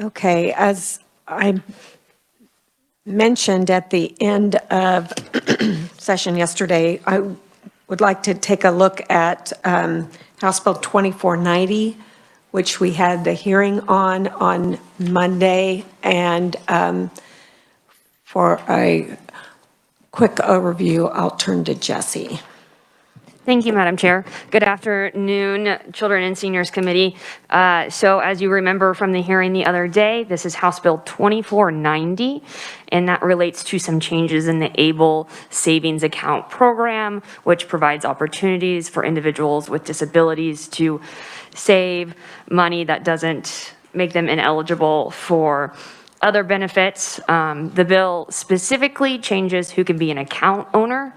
Okay, as I mentioned at the end of session yesterday, I would like to take a look at House Bill 2490, which we had the hearing on Monday, and for a quick overview, I'll turn to Jesse. Thank you, Madam Chair. Good afternoon, Children and Seniors Committee. So as you remember from the hearing the other day, this is House Bill 2490, and that relates to some changes in the ABLE Savings Account Program, which provides opportunities for individuals with disabilities to save money that doesn't make them ineligible for other benefits. The bill specifically changes who can be an account owner.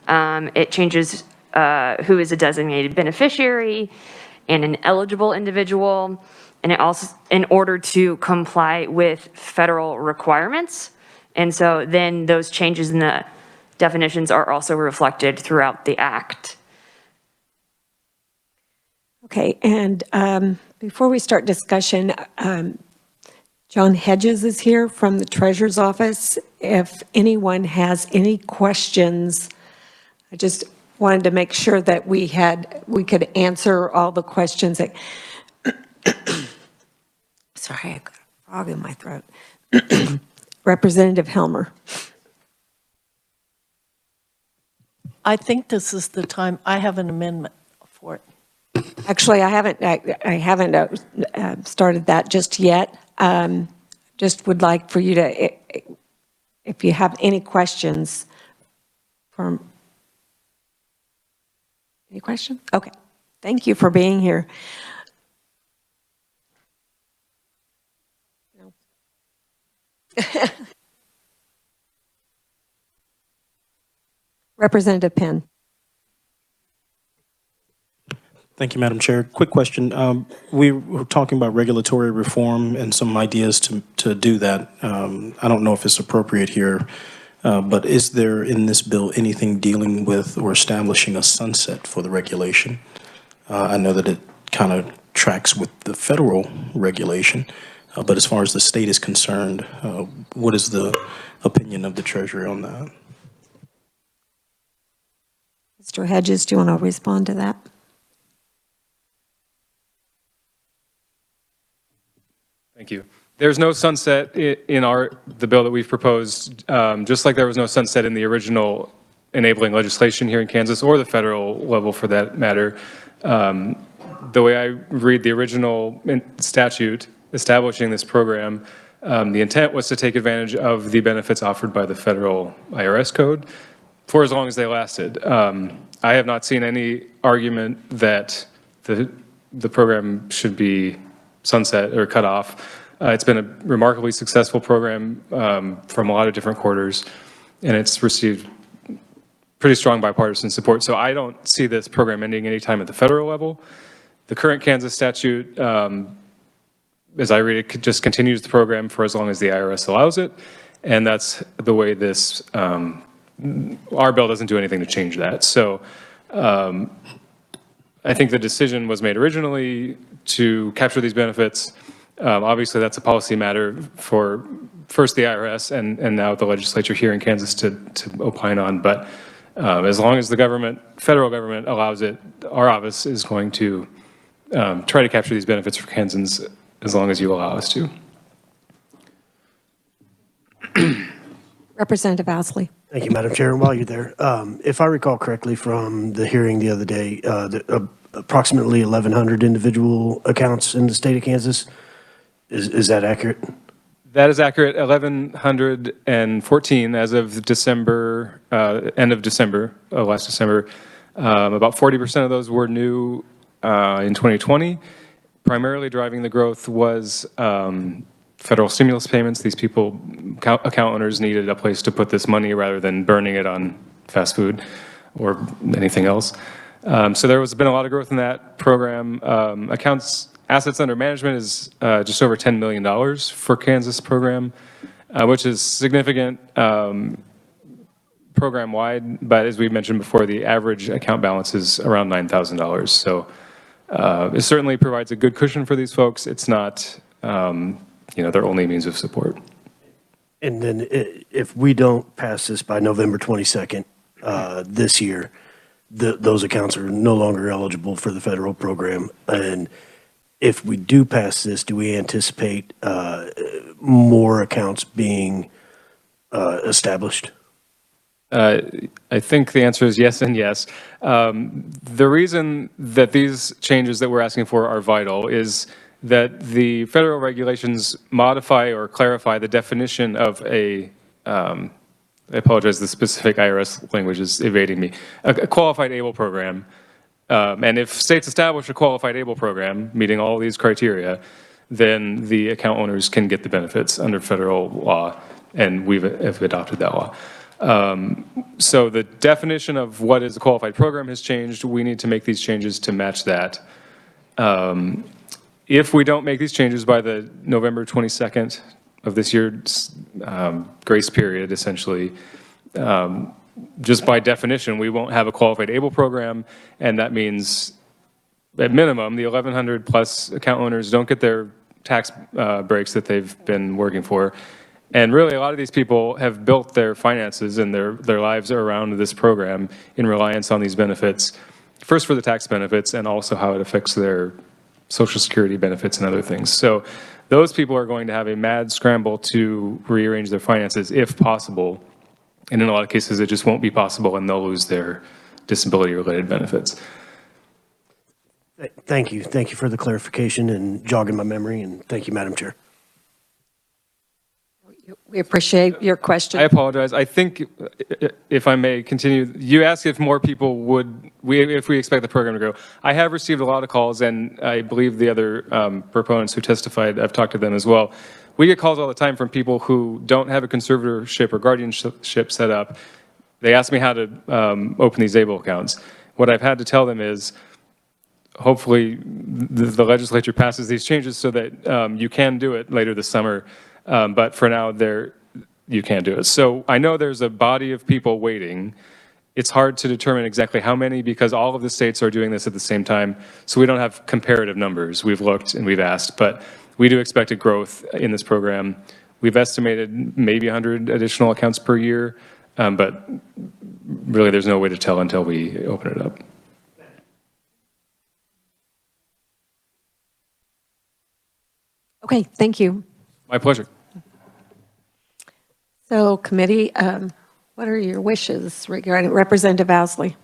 It changes who is a designated beneficiary and an eligible individual, and it also in order to comply with federal requirements. And so then those changes in the definitions are also reflected throughout the act. Okay, and before we start discussion, John Hedges is here from the Treasurer's Office. If anyone has any questions, I just wanted to make sure that we could answer all the questions that, sorry, I got a frog in my throat. Representative Helmer. I think this is the time. I have an amendment for it. Actually, I haven't started that just yet. Just would like for you to, if you have any questions any questions? Okay. Thank you for being here. No. Representative Penn. Thank you, Madam Chair. Quick question. We were talking about regulatory reform and some ideas to do that. I don't know if it's appropriate here, but is there in this bill anything dealing with or establishing a sunset for the regulation? I know that it kind of tracks with the federal regulation, but as far as the state is concerned, what is the opinion of the Treasury on that? Mr. Hedges, do you want to respond to that? Thank you. There's no sunset in the bill that we've proposed, just like there was no sunset in the original enabling legislation here in Kansas or the federal level for that matter. The way I read the original statute establishing this program, the intent was to take advantage of the benefits offered by the federal IRS code. for as long as they lasted. I have not seen any argument that the program should be sunset or cut off. It's been a remarkably successful program from a lot of different quarters, and it's received pretty strong bipartisan support. So I don't see this program ending anytime at the federal level. The current Kansas statute, as I read it, just continues the program for as long as the IRS allows it, and that's the way this, our bill doesn't do anything to change that. So I think the decision was made originally to capture these benefits. Obviously, that's a policy matter for first the IRS and now the legislature here in Kansas to opine on. But as long as the government, federal government allows it, our office is going to try to capture these benefits for Kansans as long as you allow us to. Representative Ousley. Thank you, Madam Chair. And while you're there, if I recall correctly from the hearing the other day, approximately 1,100 individual accounts in the state of Kansas. Is that accurate? That is accurate. 1,114 as of December, end of December, last December. About 40% of those were new in 2020. Primarily driving the growth was federal stimulus payments. These people, account owners, needed a place to put this money rather than burning it on fast food or anything else. So there has been a lot of growth in that program. Assets under management is just over $10 million for Kansas program, which is significant program-wide. But as we mentioned before, the average account balance is around $9,000. So it certainly provides a good cushion for these folks. It's not their only means of support. And then if we don't pass this by November 22nd this year, those accounts are no longer eligible for the federal program. And if we do pass this, do we anticipate more accounts being established? I think the answer is yes and yes. The reason that these changes that we're asking for are vital is that the federal regulations modify or clarify the definition of I apologize, the specific IRS language is evading me, a qualified able program. And if states establish a qualified able program meeting all these criteria, then the account owners can get the benefits under federal law, and we've adopted that law. So the definition of what is a qualified program has changed. We need to make these changes to match that. If we don't make these changes by the November 22nd of this year's grace period, essentially, just by definition, we won't have a qualified able program, and that means, at minimum, the 1,100 plus account owners don't get their tax breaks that they've been working for. And really, a lot of these people have built their finances and their lives around this program in reliance on these benefits, first for the tax benefits and also how it affects their Social Security benefits and other things. So those people are going to have a mad scramble to rearrange their finances if possible. And in a lot of cases, it just won't be possible, and they'll lose their disability-related benefits. Thank you. Thank you for the clarification and jogging my memory, and thank you, Madam Chair. We appreciate your question. I apologize. I think, if I may continue, you asked if more people if we expect the program to grow. I have received a lot of calls, and I believe the other proponents who testified, I've talked to them as well. We get calls all the time from people who don't have a conservatorship or guardianship set up. They ask me how to open these ABLE accounts. What I've had to tell them is, hopefully the legislature passes these changes so that you can do it later this summer. But for now, you can't do it. So I know there's a body of people waiting. It's hard to determine exactly how many because all of the states are doing this at the same time. So we don't have comparative numbers. We've looked and we've asked, but we do expect a growth in this program. We've estimated maybe 100 additional accounts per year, but really there's no way to tell until we open it up. Okay, thank you. My pleasure. So committee, what are your wishes regarding Representative Ousley?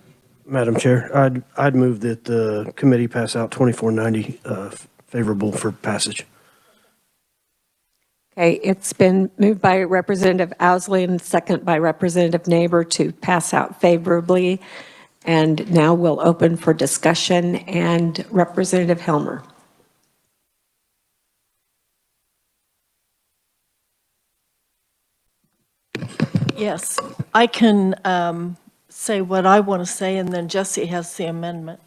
Madam Chair, I'd move that the committee pass out 2490 favorable for passage. Okay, it's been moved by Representative Owsley and second by Representative Neighbor to pass out favorably. And now we'll open for discussion, and Representative Helmer. Yes, I can say what I want to say, and then Jesse has the amendment.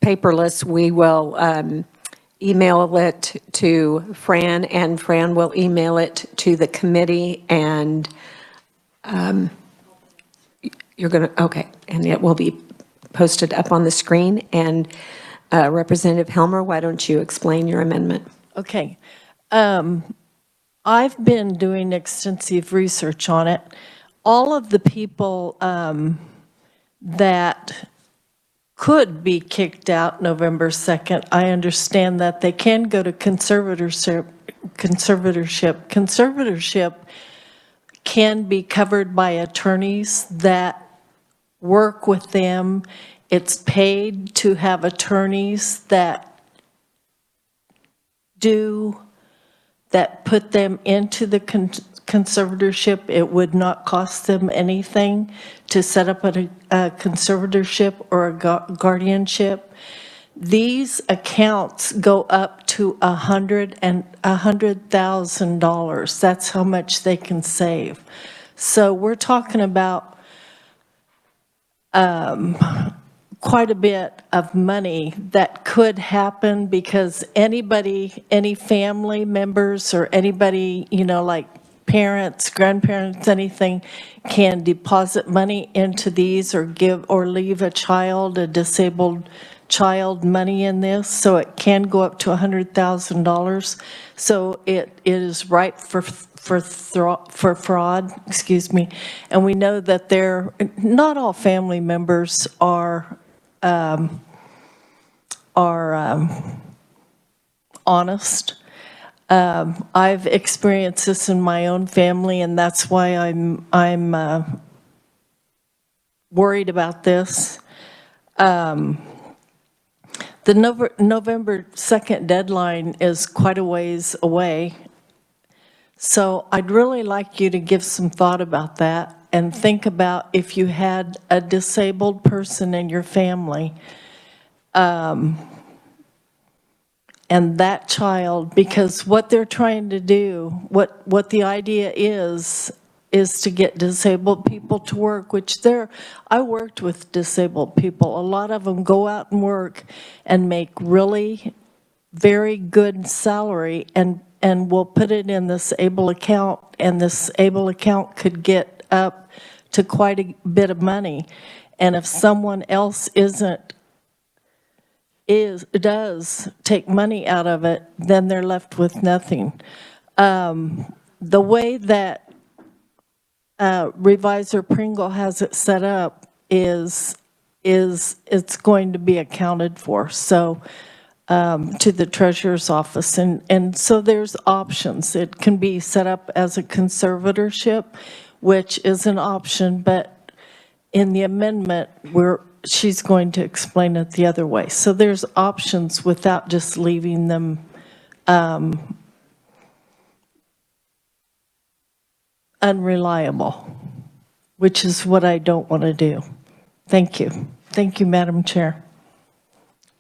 Paperless, we will email it to Fran, and Fran will email it to the committee, and you're going to, okay, and it will be posted up on the screen. And Representative Helmer, why don't you explain your amendment? Okay. I've been doing extensive research on it. All of the people that could be kicked out November 2nd, I understand that they can go to conservatorship. Conservatorship can be covered by attorneys that work with them. It's paid to have attorneys that put them into the conservatorship. It would not cost them anything to set up a conservatorship or a guardianship. These accounts go up to $100,000. That's how much they can save. So we're talking about quite a bit of money that could happen, because anybody, any family members or anybody, you know, like parents, grandparents, anything, can deposit money into these or give or leave a disabled child money in this. So it can go up to $100,000. So it is ripe for fraud, excuse me. And we know that not all family members are honest. I've experienced this in my own family, and that's why I'm worried about this. The November 2nd deadline is quite a ways away, so I'd really like you to give some thought about that and think about if you had a disabled person in your family, and that child, because what they're trying to do, what the idea is to get disabled people to work, which I worked with disabled people. A lot of them go out and work and make really very good salary, and we'll put it in this ABLE account, and this ABLE account could get up to quite a bit of money. And if someone else does take money out of it, then they're left with nothing. The way that Revisor Pringle has it set up is it's going to be accounted for, so to the treasurer's office, and so there's options. It can be set up as a conservatorship, which is an option, but in the amendment she's going to explain it the other way. So there's options without just leaving them unreliable, which is what I don't want to do. Thank you. Thank you, Madam Chair.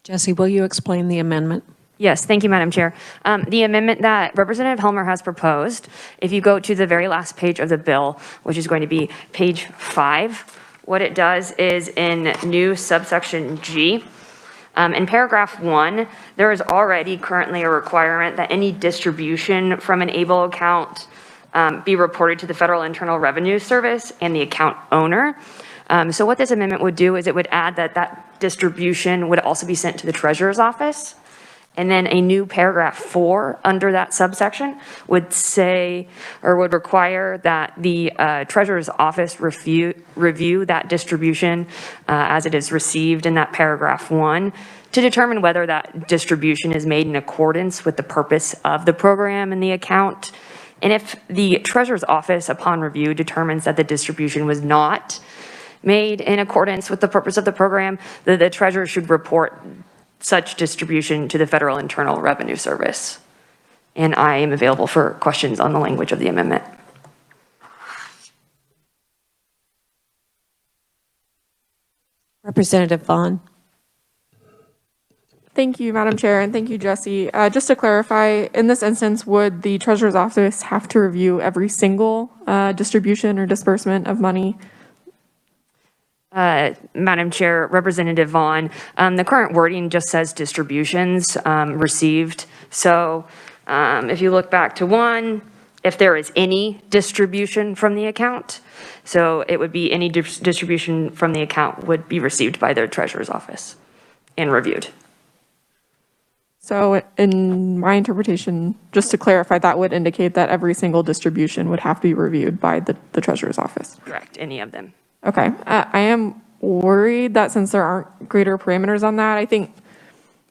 Jesse, will you explain the amendment? Yes, thank you, Madam Chair. The amendment that Representative Helmer has proposed, if you go to the very last page of the bill, which is going to be page 5, what it does is in new subsection G, in paragraph 1, there is already currently a requirement that any distribution from an ABLE account be reported to the Federal Internal Revenue Service and the account owner. So what this amendment would do is it would add that distribution would also be sent to the treasurer's office. And then a new paragraph 4 under that subsection would say, or would require that the treasurer's office review that distribution as it is received in that paragraph 1 to determine whether that distribution is made in accordance with the purpose of the program and the account. And if the treasurer's office upon review determines that the distribution was not made in accordance with the purpose of the program, the treasurer should report such distribution to the Federal Internal Revenue Service. And I am available for questions on the language of the amendment. Representative Vaughn. Thank you, Madam Chair, and thank you, Jesse. Just to clarify, in this instance, would the Treasurer's Office have to review every single distribution or disbursement of money? Madam Chair, Representative Vaughn, the current wording just says distributions received. So if you look back to 1, if there is any distribution from the account, so it would be any distribution from the account would be received by the Treasurer's Office and reviewed. So in my interpretation, just to clarify, that would indicate that every single distribution would have to be reviewed by the Treasurer's Office. Correct, any of them. Okay, I am worried that since there aren't greater parameters on that, I think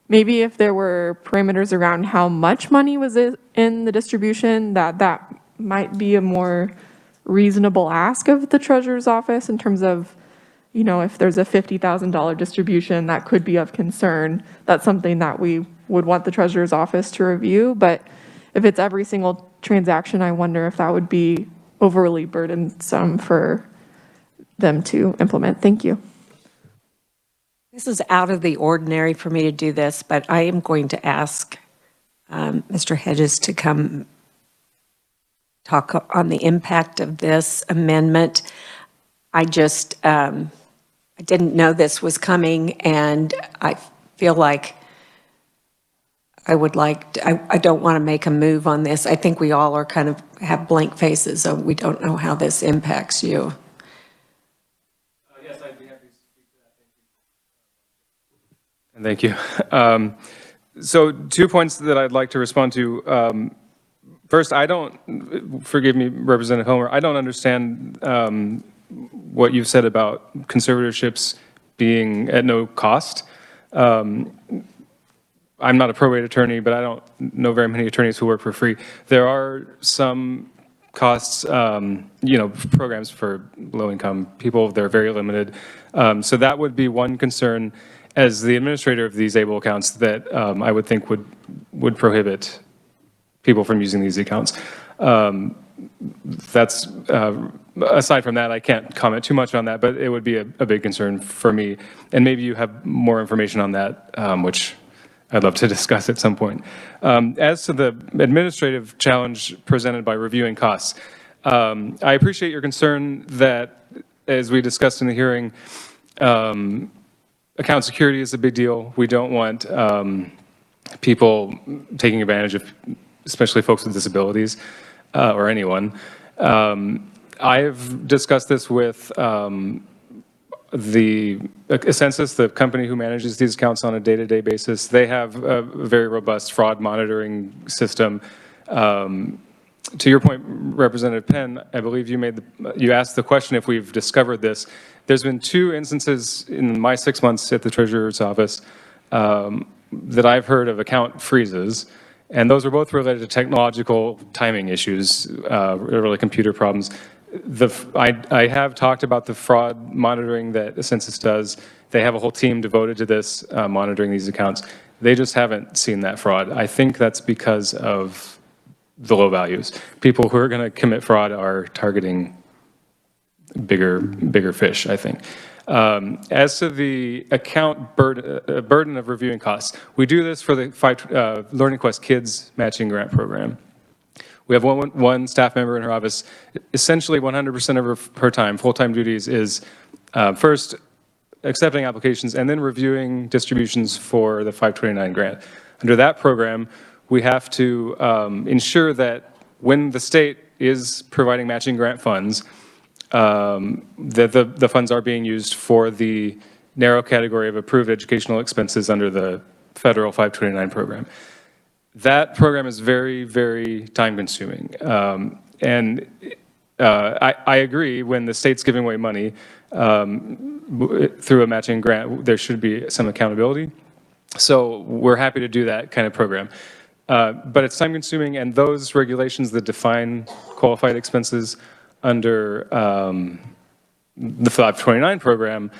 maybe if there were parameters around how much money was in the distribution, that might be a more reasonable ask of the Treasurer's Office in terms of, you know, if there's a $50,000 distribution that could be of concern, that's something that we would want the Treasurer's Office to review. But if it's every single transaction, I wonder if that would be overly burdensome for them to implement. Thank you. This is out of the ordinary for me to do this, but I am going to ask Mr. Hedges to come talk on the impact of this amendment. I just, I didn't know this was coming, and I feel like I don't want to make a move on this. I think we all are kind of have blank faces, so we don't know how this impacts you. Yes, I'd be happy to speak to that. Thank you. Thank you. So 2 points that I'd like to respond to. First, forgive me, Representative Homer, I don't understand what you've said about conservatorships being at no cost. I'm not a probate attorney, but I don't know very many attorneys who work for free. There are some costs, programs for low-income people. They're very limited. So that would be one concern as the administrator of these ABLE accounts that I would think would prohibit people from using these accounts. That's aside from that, I can't comment too much on that, but it would be a big concern for me. And maybe you have more information on that, which I'd love to discuss at some point. As to the administrative challenge presented by reviewing costs, I appreciate your concern that, as we discussed in the hearing, account security is a big deal. We don't want people taking advantage of, especially folks with disabilities or anyone. I've discussed this with the Census, the company who manages these accounts on a day-to-day basis. They have a very robust fraud monitoring system. To your point, Representative Penn, I believe you asked the question if we've discovered this. There's been 2 instances in my 6 months at the Treasurer's Office that I've heard of account freezes, and those were both related to technological timing issues, really computer problems. I have talked about the fraud monitoring that the Census does. They have a whole team devoted to this, monitoring these accounts. They just haven't seen that fraud. I think that's because of the low values. People who are going to commit fraud are targeting bigger fish, I think. As to the account burden of reviewing costs, we do this for the Learning Quest Kids Matching Grant Program. We have one staff member in her office. Essentially 100% of her time, full-time duties, is first accepting applications and then reviewing distributions for the 529 grant. Under that program, we have to ensure that when the state is providing matching grant funds, that the funds are being used for the narrow category of approved educational expenses under the federal 529 program. That program is very, very time-consuming. And I agree, when the state's giving away money through a matching grant, there should be some accountability. So we're happy to do that kind of program. But it's time-consuming, and those regulations that define qualified expenses under the 529 program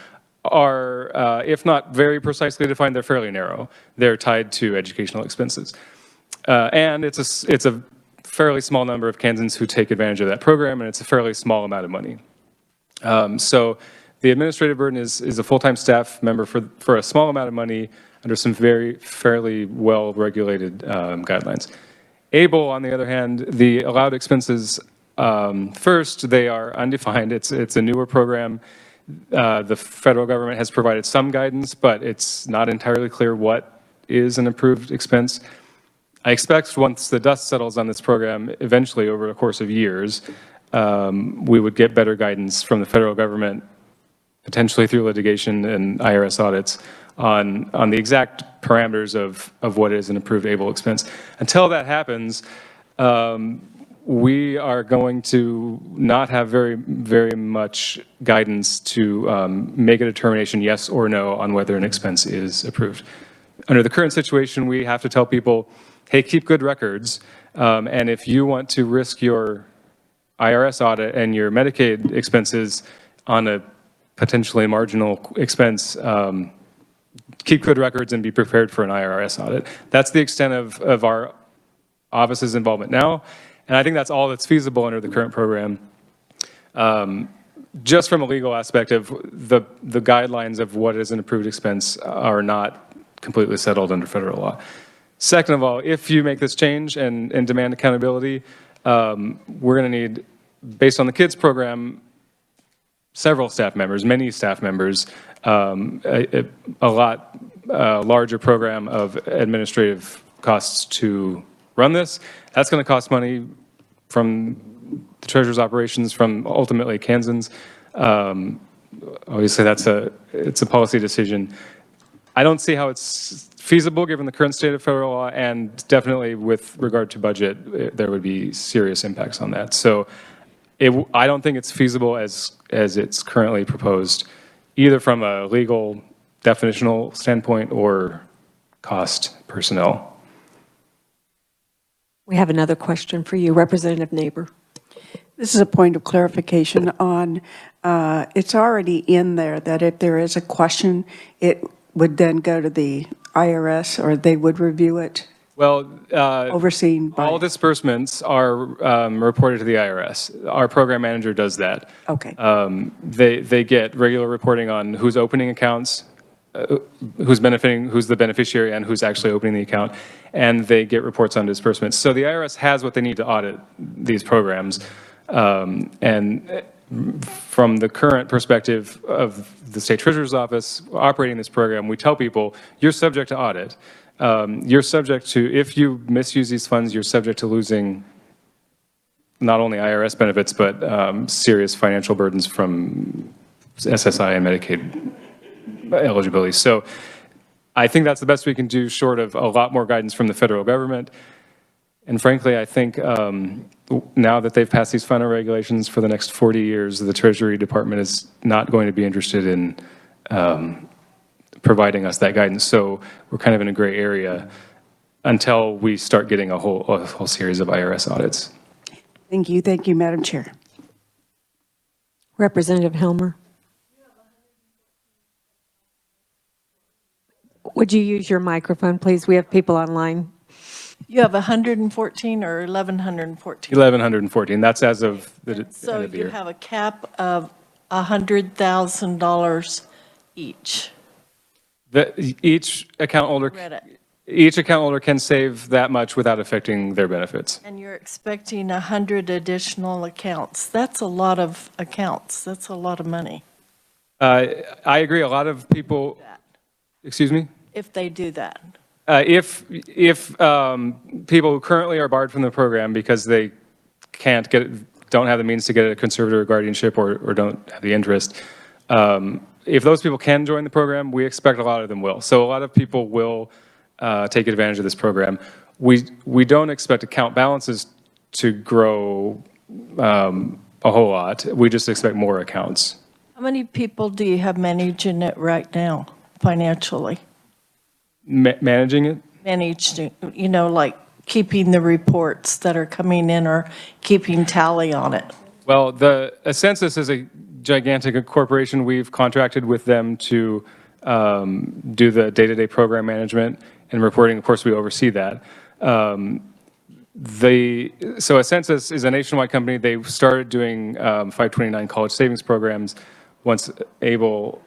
are, if not very precisely defined, they're fairly narrow. They're tied to educational expenses. And it's a fairly small number of Kansans who take advantage of that program, and it's a fairly small amount of money. So the administrative burden is a full-time staff member for a small amount of money under some fairly well-regulated guidelines. ABLE, on the other hand, the allowed expenses, first, they are undefined. It's a newer program. The federal government has provided some guidance, but it's not entirely clear what is an approved expense. I expect once the dust settles on this program, eventually over the course of years, we would get better guidance from the federal government, potentially through litigation and IRS audits, on the exact parameters of what is an approved ABLE expense. Until that happens, we are going to not have very much guidance to make a determination, yes or no, on whether an expense is approved. Under the current situation, we have to tell people, hey, keep good records, and if you want to risk your IRS audit and your Medicaid expenses on a potentially marginal expense, keep good records and be prepared for an IRS audit. That's the extent of our office's involvement now, and I think that's all that's feasible under the current program. Just from a legal aspect of the guidelines of what is an approved expense are not completely settled under federal law. Second of all, if you make this change and demand accountability, we're going to need, based on the KIDS program, several staff members, many staff members, a lot larger program of administrative costs to run this. That's going to cost money from the Treasurer's operations, from ultimately Kansans. Obviously, it's a policy decision. I don't see how it's feasible given the current state of federal law, and definitely with regard to budget, there would be serious impacts on that. So I don't think it's feasible as it's currently proposed, either from a legal definitional standpoint or cost personnel. We have another question for you, Representative Neighbor. This is a point of clarification on, it's already in there that if there is a question, it would then go to the IRS, or they would review it? Well, overseen by... all disbursements are reported to the IRS. Our program manager does that. Okay. They get regular reporting on who's opening accounts, who's the beneficiary, and who's actually opening the account, and they get reports on disbursements. So the IRS has what they need to audit these programs, and from the current perspective of the State Treasurer's Office operating this program, we tell people, you're subject to audit. You're subject to, if you misuse these funds, you're subject to losing not only IRS benefits, but serious financial burdens from SSI and Medicaid eligibility. So I think that's the best we can do, short of a lot more guidance from the federal government. And frankly, I think now that they've passed these final regulations for the next 40 years, the Treasury Department is not going to be interested in providing us that guidance. So we're kind of in a gray area until we start getting a whole series of IRS audits. Thank you, Madam Chair. Representative Helmer. Would you use your microphone, please? We have people online. You have 114 or 1,114? 1,114. That's as of the end of the So year. you have a cap of $100,000 each. Each account holder can save that much without affecting their benefits. And you're expecting 100 additional accounts. That's a lot of accounts. That's a lot of money. I agree. A lot of people, excuse me? If they do that. If people who currently are barred from the program because they don't have the means to get a conservator or guardianship, or don't have the interest, if those people can join the program, we expect a lot of them will. So a lot of people will take advantage of this program. We don't expect account balances to grow a whole lot. We just expect more accounts. How many people do you have managing it right now, financially? Managing it? Managed, like keeping the reports that are coming in or keeping tally on it? Well, a census is a gigantic corporation. We've contracted with them to do the day-to-day program management and reporting. Of course, we oversee that. So Ascensus is a nationwide company. They started doing 529 college savings programs. Once ABLE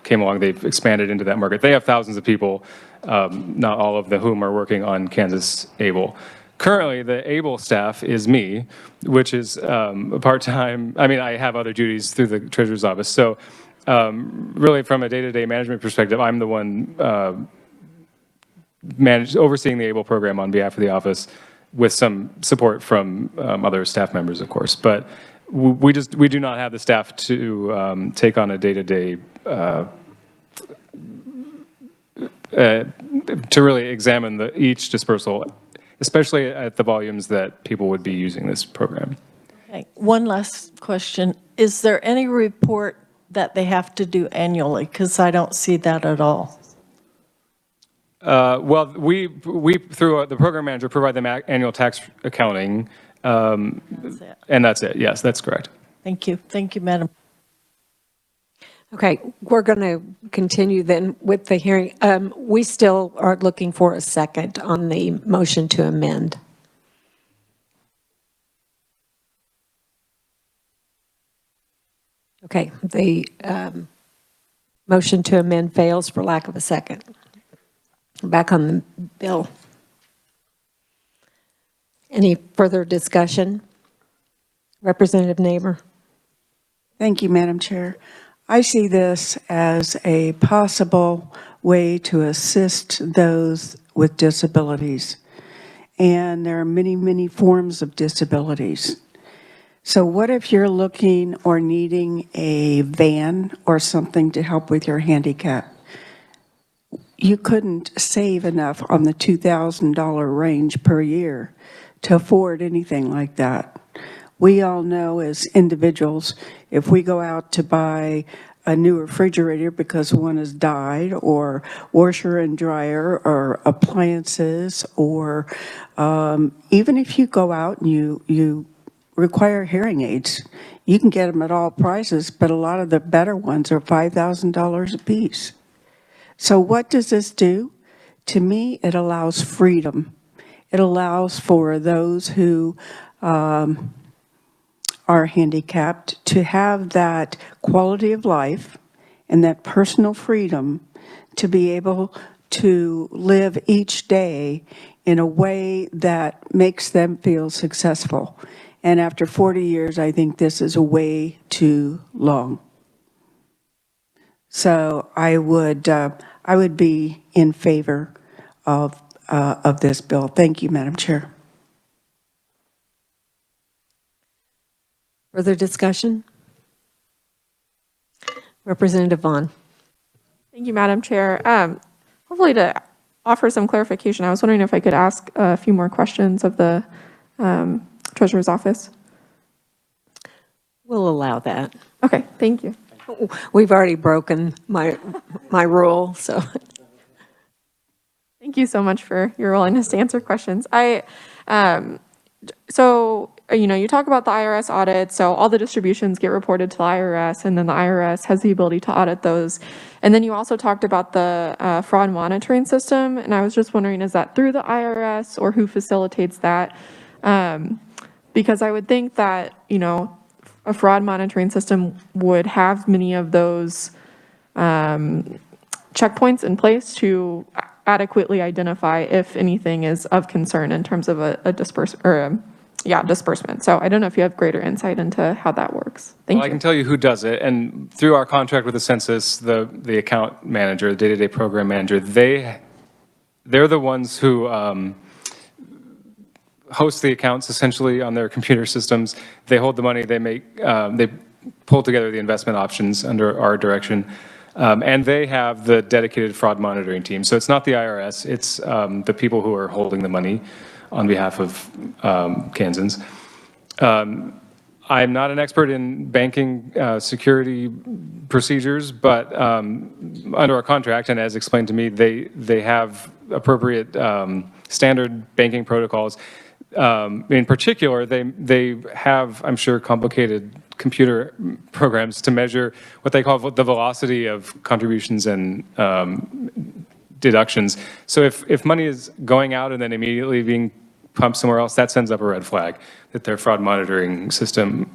came along, they've expanded into that market. They have thousands of people, not all of whom are working on Kansas ABLE. Currently, the ABLE staff is me, which is a part-time. I mean, I have other duties through the treasurer's office. So really, from a day-to-day management perspective, I'm the one overseeing the ABLE program on behalf of the office, with some support from other staff members, of course. But we do not have the staff to take on a day-to-day to really examine each dispersal, especially at the volumes that people would be using this program. Okay. One last question. Is there any report that they have to do annually? Because I don't see that at all. Well, we through the program manager provide them annual tax accounting, and that's it. Yes, that's correct. Thank you. Thank you, Madam. Okay, we're going to continue then with the hearing. We still are looking for a second on the motion to amend. Okay, the motion to amend fails for lack of a second. Back on the bill. Any further discussion? Representative Neighbor. Thank you, Madam Chair. I see this as a possible way to assist those with disabilities. And there are many, many forms of disabilities. So what if you're looking or needing a van or something to help with your handicap? You couldn't save enough on the $2,000 range per year to afford anything like that. We all know as individuals, if we go out to buy a new refrigerator because one has died, or washer and dryer, or appliances, or even if you go out and you require hearing aids, you can get them at all prices, but a lot of the better ones are $5,000 a piece. So what does this do? To me, it allows freedom. It allows for those who are handicapped to have that quality of life and that personal freedom to be able to live each day in a way that makes them feel successful. And after 40 years, I think this is a way too long. So I would be in favor of this bill. Thank you, Madam Chair. Further discussion? Representative Vaughn. Thank you, Madam Chair. Hopefully to offer some clarification, I was wondering if I could ask a few more questions of the Treasurer's Office. We'll allow that. Okay, thank you. We've already broken my rule, so. Thank you so much for your willingness to answer questions. You talk about the IRS audit, so all the distributions get reported to the IRS, and then the IRS has the ability to audit those. And then you also talked about the fraud monitoring system, and I was just wondering, is that through the IRS, or who facilitates that? Because I would think that, a fraud monitoring system would have many of those checkpoints in place to adequately identify if anything is of concern in terms of a disbursement. So I don't know if you have greater insight into how that works. Thank you. I can tell you who does it, and through our contract with the census, the account manager, the day-to-day program manager, they're the ones who host the accounts essentially on their computer systems. They hold the money, they pull together the investment options under our direction, and they have the dedicated fraud monitoring team. So it's not the IRS, it's the people who are holding the money on behalf of Kansans. I'm not an expert in banking security procedures, but under our contract, and as explained to me, they have appropriate standard banking protocols. In particular, they have, I'm sure, complicated computer programs to measure what they call the velocity of contributions and deductions. So if money is going out and then immediately being pumped somewhere else, that sends up a red flag that their fraud monitoring system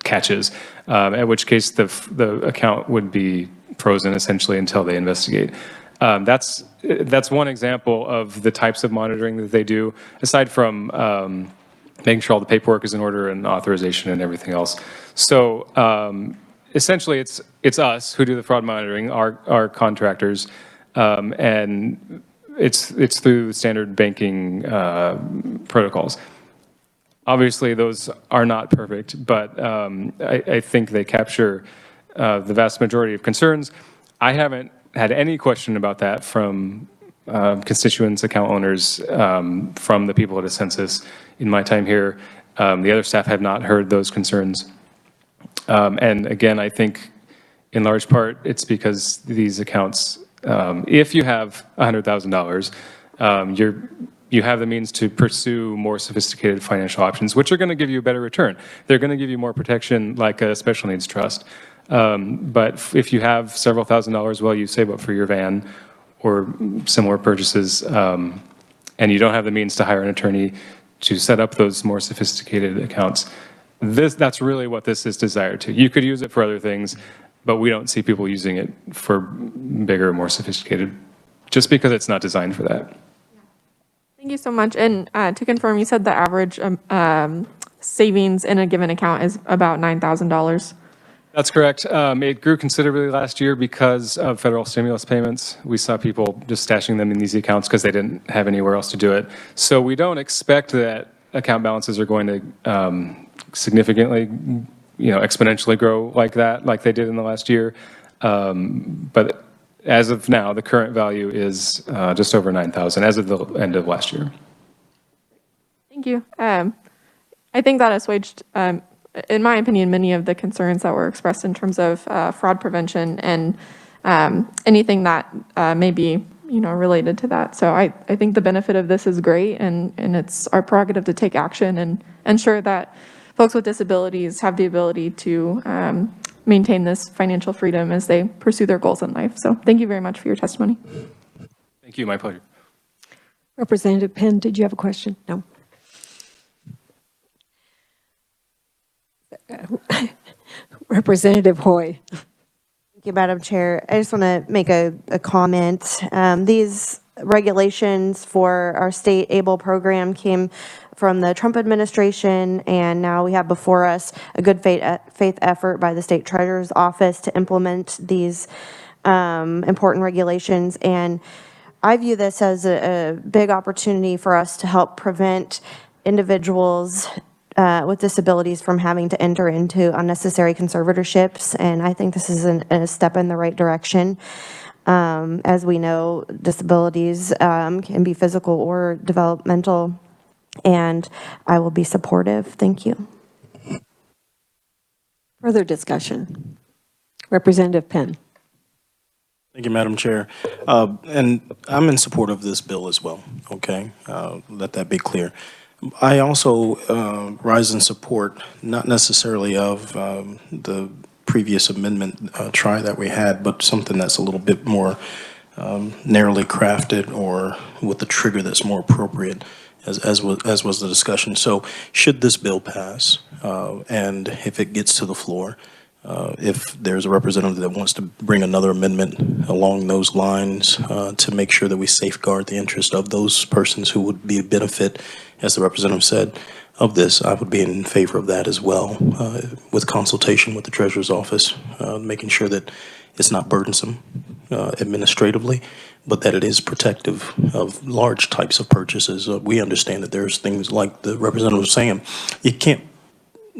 catches, at which case the account would be frozen essentially until they investigate. That's one example of the types of monitoring that they do, aside from making sure all the paperwork is in order and authorization and everything else. So essentially, it's us who do the fraud monitoring, our contractors, and it's through standard banking protocols. Obviously, those are not perfect, but I think they capture the vast majority of concerns. I haven't had any question about that from constituents, account owners, from the people at a census in my time here. The other staff have not heard those concerns. And again, I think in large part, it's because these accounts, if you have $100,000, you have the means to pursue more sophisticated financial options, which are going to give you a better return. They're going to give you more protection, like a special needs trust. But if you have several $1,000s, well, you save up for your van or similar purchases, and you don't have the means to hire an attorney to set up those more sophisticated accounts, that's really what this is desired to. You could use it for other things, but we don't see people using it for bigger, more sophisticated, just because it's not designed for that. Thank you so much. And to confirm, you said the average savings in a given account is about $9,000. That's correct. It grew considerably last year because of federal stimulus payments. We saw people just stashing them in these accounts because they didn't have anywhere else to do it. So we don't expect that account balances are going to significantly, exponentially grow like that, like they did in the last year. But as of now, the current value is just over $9,000 as of the end of last year. Thank you. I think that assuaged, in my opinion, many of the concerns that were expressed in terms of fraud prevention and anything that may be, related to that. So I think the benefit of this is great, and it's our prerogative to take action and ensure that folks with disabilities have the ability to maintain this financial freedom as they pursue their goals in life. So thank you very much for your testimony. Thank you. My pleasure. Representative Penn, did you have a question? No. Representative Hoy. Thank you, Madam Chair. I just want to make a comment. These regulations for our state ABLE program came from the Trump administration, and now we have before us a good faith effort by the state treasurer's office to implement these important regulations. And I view this as a big opportunity for us to help prevent individuals with disabilities from having to enter into unnecessary conservatorships. And I think this is a step in the right direction. As we know, disabilities can be physical or developmental, and I will be supportive. Thank you. Further discussion. Representative Penn. Thank you, Madam Chair. And I'm in support of this bill as well, okay? Let that be clear. I also rise in support, not necessarily of the previous amendment try that we had, but something that's a little bit more narrowly crafted or with a trigger that's more appropriate, as was the discussion. So should this bill pass, and if it gets to the floor, if there's a representative that wants to bring another amendment along those lines to make sure that we safeguard the interest of those persons who would be a benefit, as the representative said, of this, I would be in favor of that as well, with consultation with the Treasurer's Office, making sure that it's not burdensome administratively, but that it is protective of large types of purchases. We understand that there's things like the representative was saying, you can't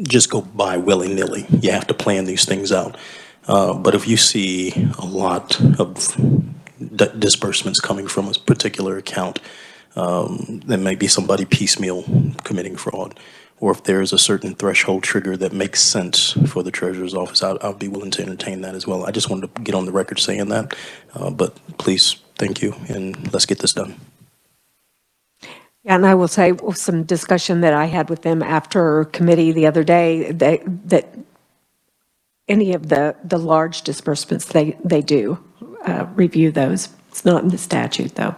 just go buy willy-nilly. You have to plan these things out. But if you see a lot of disbursements coming from a particular account, there may be somebody piecemeal committing fraud, or if there's a certain threshold trigger that makes sense for the Treasurer's Office, I'll be willing to entertain that as well. I just wanted to get on the record saying that, but please, thank you, and let's get this done. Yeah, and I will say some discussion that I had with them after committee the other day, that any of the large disbursements, they do review those. It's not in the statute, though.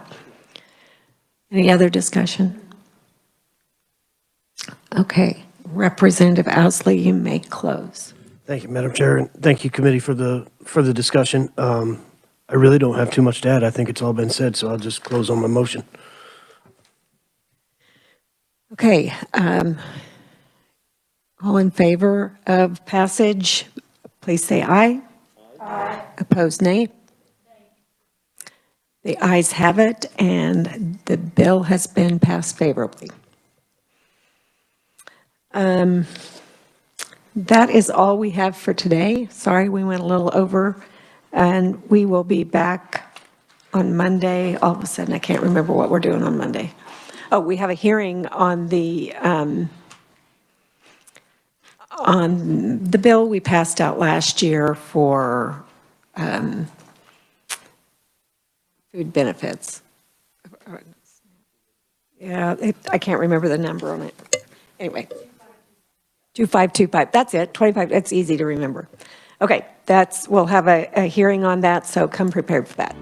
Any other discussion? Okay, Representative Owsley, you may close. Thank you, Madam Chair, and thank you, committee, for the discussion. I really don't have too much to add. I think it's all been said, so I'll just close on my motion. Okay, all in favor of passage, please say aye. Aye. Opposed, nay. The ayes have it, and the bill has been passed favorably. That is all we have for today. Sorry, we went a little over, and we will be back on Monday. All of a sudden, I can't remember what we're doing on Monday. Oh, we have a hearing on the bill we passed out last year for food benefits. Yeah, I can't remember the number on it. Anyway, 2525, that's it, 25, that's easy to remember. Okay, we'll have a hearing on that, so come prepared for that.